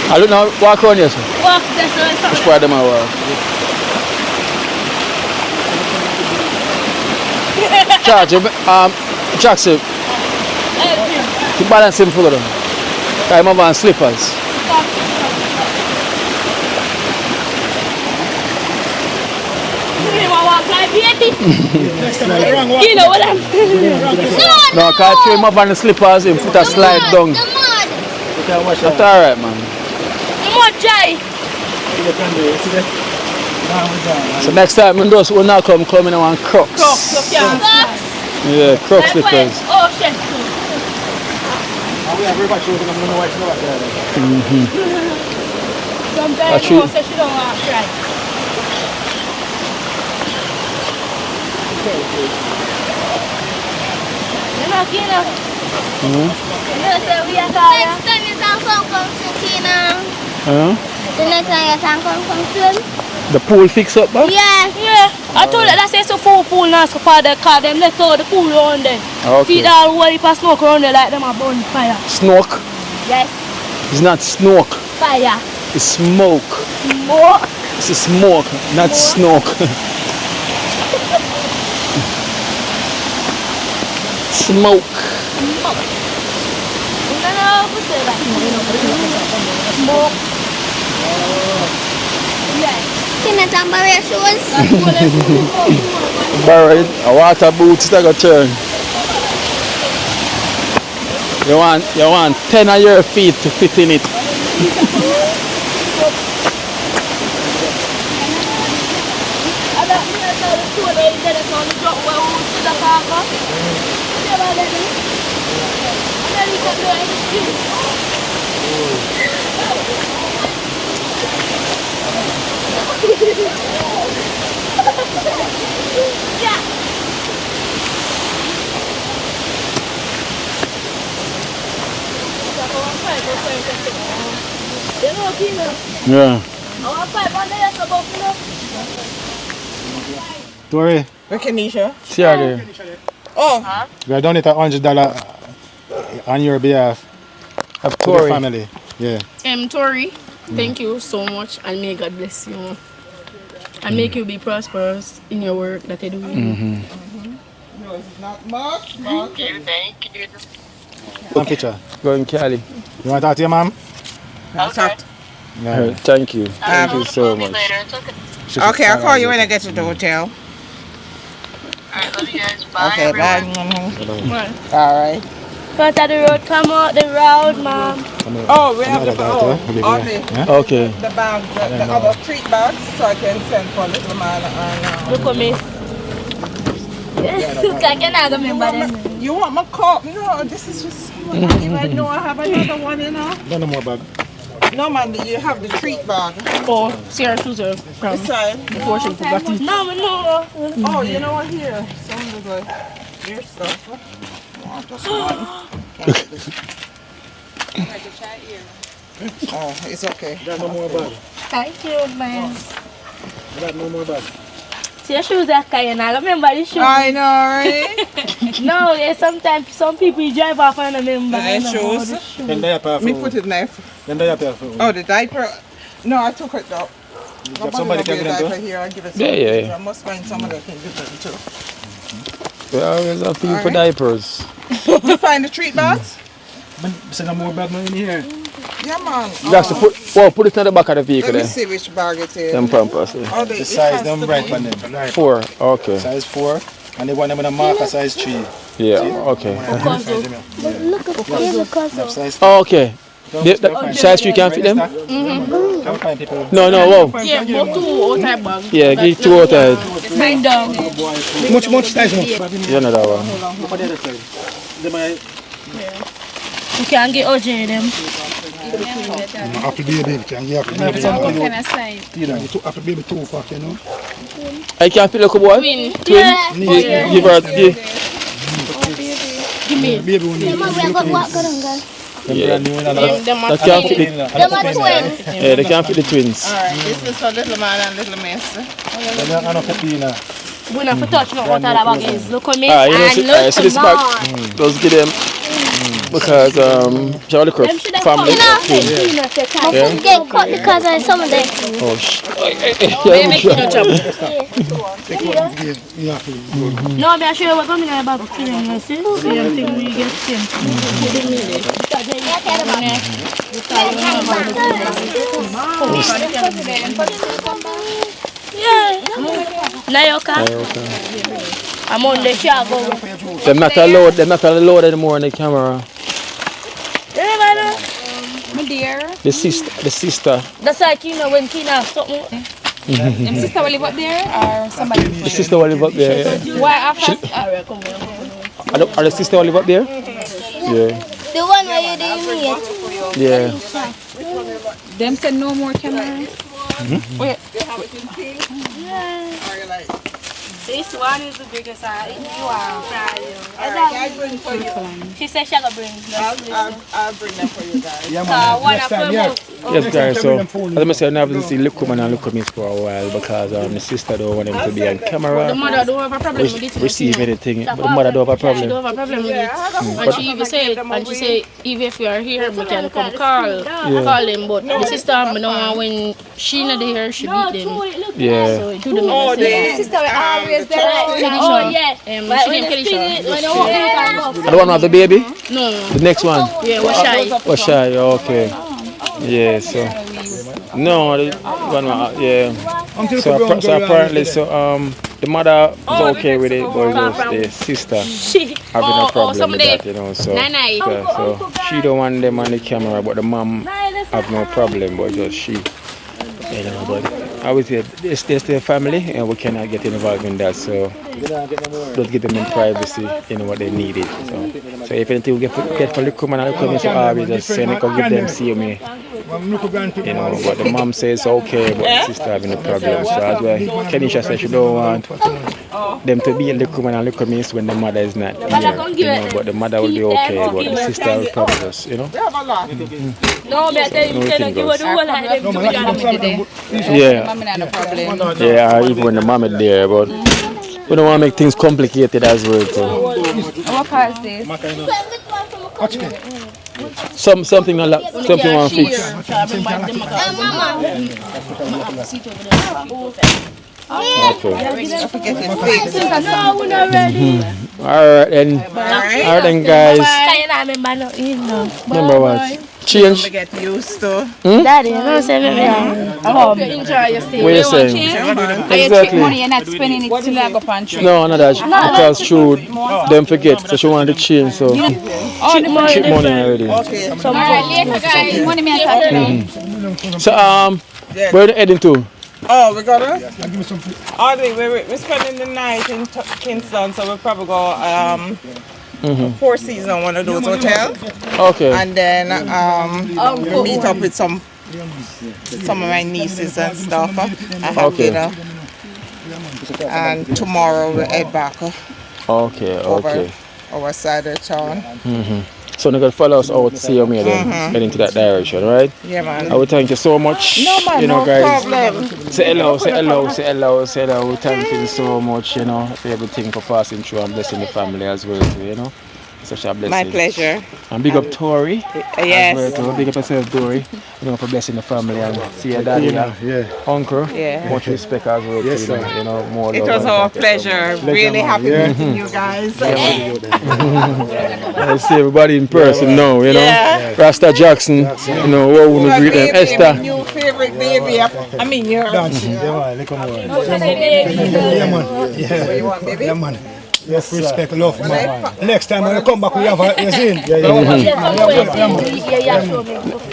I look now, walk around here, sir. Walk this way. Which part of them I walk? Charge, Jackson, keep balance him for them. I'm over on slippers. You know what I'm No, I can't throw him up on the slippers and put a slide down. That's alright, man. Come on, Jay. So next time when those will not come in on Crocs. Crocs, Yeah, Crocs slippers. Oh, shit. Sometimes she don't want to try. You know, Kina? You say we are tired? Next time you can come to Tina. The next time you can come soon. The pool fix up, huh? Yeah. I told you that's a full pool now, so for the car, them let all the pool around there. Okay. See all the heap of smoke around there like them a bonfire. Smoke? Yes. It's not smoke. Fire. It's smoke. Smoke. It's a smoke, not smoke. Smoke. Smoke. Tina tambah ya shoes. Buried. A water boots that got turn. You want 10 of your feet to fit in it. Yeah. Tori. Where Kenisha? See her there. Oh. We have done it at $100 on your behalf. Of to the Tori. family. Yeah. Tori, thank you so much and may God bless you. And make you be prosperous in your work that you're doing. No, it's not much. Thank you. One picture. Go in Cali. You want to talk to your mom? Okay. Yeah. Thank you. Thank you so much. Okay, I'll call you when I get to the hotel. Alright, love you guys. Bye. Okay, bye. Alright. Front of the road, come out the road, mom. Oh, we have the Okay. The bags, the other treat bags, so I can send for little man and look at me. I cannot remember them. You want my cup? No, this is just even know I have another one, you know. No more bag. No man, you have the treat bag. Oh, Sarah Susan. This side. Before she forgot it. No. Oh, you know what? Here, some of the your stuff. Oh, just one. Oh, it's okay. You got no more bag. Thank you, man. You got no more bag. See, your shoes are kind of remember the shoes. I know, right? No, yeah, sometimes some people drive off and remember. The shoes. Then diaper for Me put it knife. Then diaper for Oh, the diaper. No, I took it out. Somebody can give them diaper too? here. I give it. Yeah. I must find somebody that can give them too. We always have people for diapers. You find the treat bags? Send no more bag in here. Yeah, man. Just to put it in the back of the vehicle. Let me Then. see which bag it is. Them pampers. Yeah. Oh, The size them right on them. 4. Okay. Size 4. And they want them in a marker size 3. Yeah. Okay. Look at the cousin. Size Oh, okay. Size 3 can fit them? Can find people. No. Whoa. Yeah, but 2 outside bag. Yeah, give 2 outside. Bring down. Much size much. Yeah, another one. Look at the other side. They might. You can get OJ them. Apple baby, can get apple baby. What kind of size? You know, apple baby 2 pack, you know. I can't fit like a boy. Twin. Yeah. Give her. Give me. Baby one. Yeah. Them That can't fit the. Them are twins. Yeah, they can't fit the twins. Alright, this is for little man and little miss. I know Pepina. We not for touch no out of the bags. Look at me Ah, you know, and look see this at bag. mom. Let's get them. Because Charlie Croft family. My foot get cut because of some of them. Oh shit. They make you no chop. No, me I show you what coming in the bag. You see? Same thing we get same. Yeah. Nayoka. I'm on the shower. They're not allowed anymore on the camera. My dear. The sister. That's like when Kina have something. Your sister will live up there or somebody? The sister will live up there. Yeah. Why after? Are the sister will live up there? Yeah. The one where you didn't meet. Yeah. Them said no more cameras. Wait. This one is the biggest size. You are crying. I bring for you. She said she'll bring. I'll bring them for you guys. Yeah, one of them. Yes, guys. So, as I said, I haven't seen Lukuman and Lukumis for a while because the sister don't want them to be on camera. The mother don't have a problem with it. Receive anything, but the mother don't have a problem. She don't have a problem with it. And she even said, even if you are here, we can come call them. But the sister, you know, when she not there, she beat them. Yeah. So do them in the Sister will always there. Oh, yeah. she named Kelisha. I don't want to have the baby? No. The next one? Yeah, Washai. Washai, okay. Yeah, so. No, the one, yeah. So apparently, the mother was okay with it, but it was the sister having a problem with that, you know. So she don't want them on the camera, but the mom have no problem, but just she. You know, but I would say they're still family and we cannot get involved in that, so don't give them in privacy, you know, what they needed. So if anything we get for the come and come into we just send it or give them see me. You know, but the mom says okay, but the sister having a problem. So that's why Kenisha said she don't want them to be in the Kuman and the Miss when the mother is not here. You know, but the mother will be okay, but the sister will probably just, you know. No, but yeah, even when the mom is there, but we don't want to make things complicated as well. So. What car is this? Something want to fix. Alright then guys. Remember what? Change. Get used to. Daddy, you know, say enjoy your stay. What are you saying? Exactly. Money, you're not spending it till I go pantry. No, not that. Because true, them forget. So she wanted to change. So cheap money already. Okay. So later, guys. Money me and So where are you heading to? Oh, we gotta? We're spending the night in Kingston, so we'll probably go Four Seasons on one of those hotels. Okay. And then we meet up with some of my nieces and stuff. I have dinner. And tomorrow we'll head back over our side of town. So you're going to follow us out to see your meal then, head into that direction, right? Yeah, man. I would thank you so much. No, man, you know, no guys. problem. Say hello, say hello, say hello, say hello. Thank you so much, you know, for everything, for passing through and blessing the family as well, too, you know. Such a blessing. My pleasure. And big up Tori. Yes. As well, too. Big up yourself, Tori. You know, for blessing the family and see your daddy, uncle. Yeah. Much respect as well, Yes, too, you know, more it love. was and our that. pleasure. Really happy meeting you guys. I see everybody in person now, you know. Yeah. Rasta Jackson, you know, what would we greet them? Esther. New favorite baby. I mean, you're. Yeah, man. Yes, respect, love, man. Next time when you come back, we have a scene.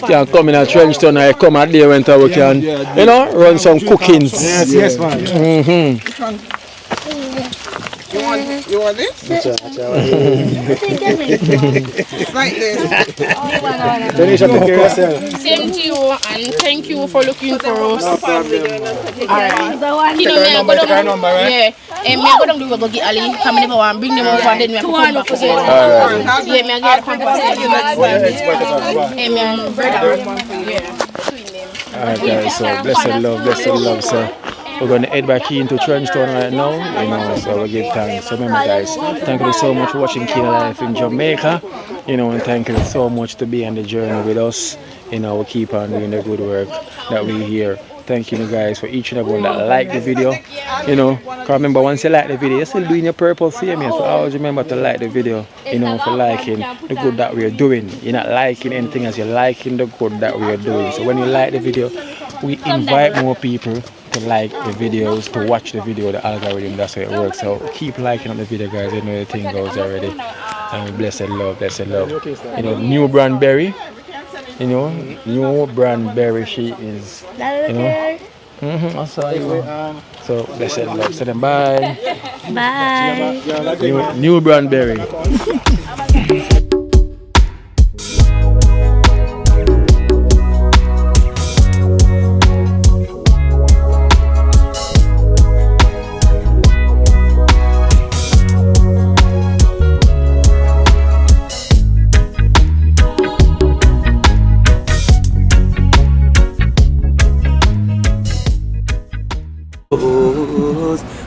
Can come in a trench town and come out there when we can, you know, run some cookings. Yes, man. You want this? It's like this. Same to you, and thank you for looking for us. Alright. You know, me I go down to go get Ali. Come in and bring them over, and then we come back again. Yeah, me I get Alright guys, so blessed love, sir. We're going to head back into Trenchtown right now, you know, so we give thanks. So remember guys, thank you so much for watching Kina Life in Jamaica, you know, and thank you so much to be on the journey with us. You know, we keep on doing the good work that we hear. Thank you guys for each and everyone that liked the video, you know, because remember once you like the video, you're still doing your purpose, see me, so always remember to like the video, you know, for liking the good that we're doing. You're not liking anything as you're liking the good that we're doing. So when you like the video, we invite more people to like the videos, to watch the video, the algorithm, that's how it works. So keep liking on the video guys, you know the thing goes already. And blessed love, you know, new Cranberry, you know, new Cranberry, she is, you know, I saw you. So bless them, love. Say them bye. Bye. New Cranberry.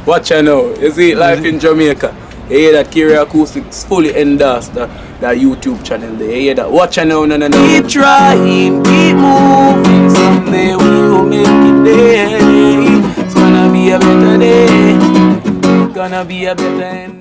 Watch out now. You see life in Jamaica. You hear that Kiri Acoustics fully endorsed that YouTube channel there. You hear that? Watch out now, no. Keep trying, keep moving. Someday we will make it there. It's gonna be a better day. It's gonna be a better end.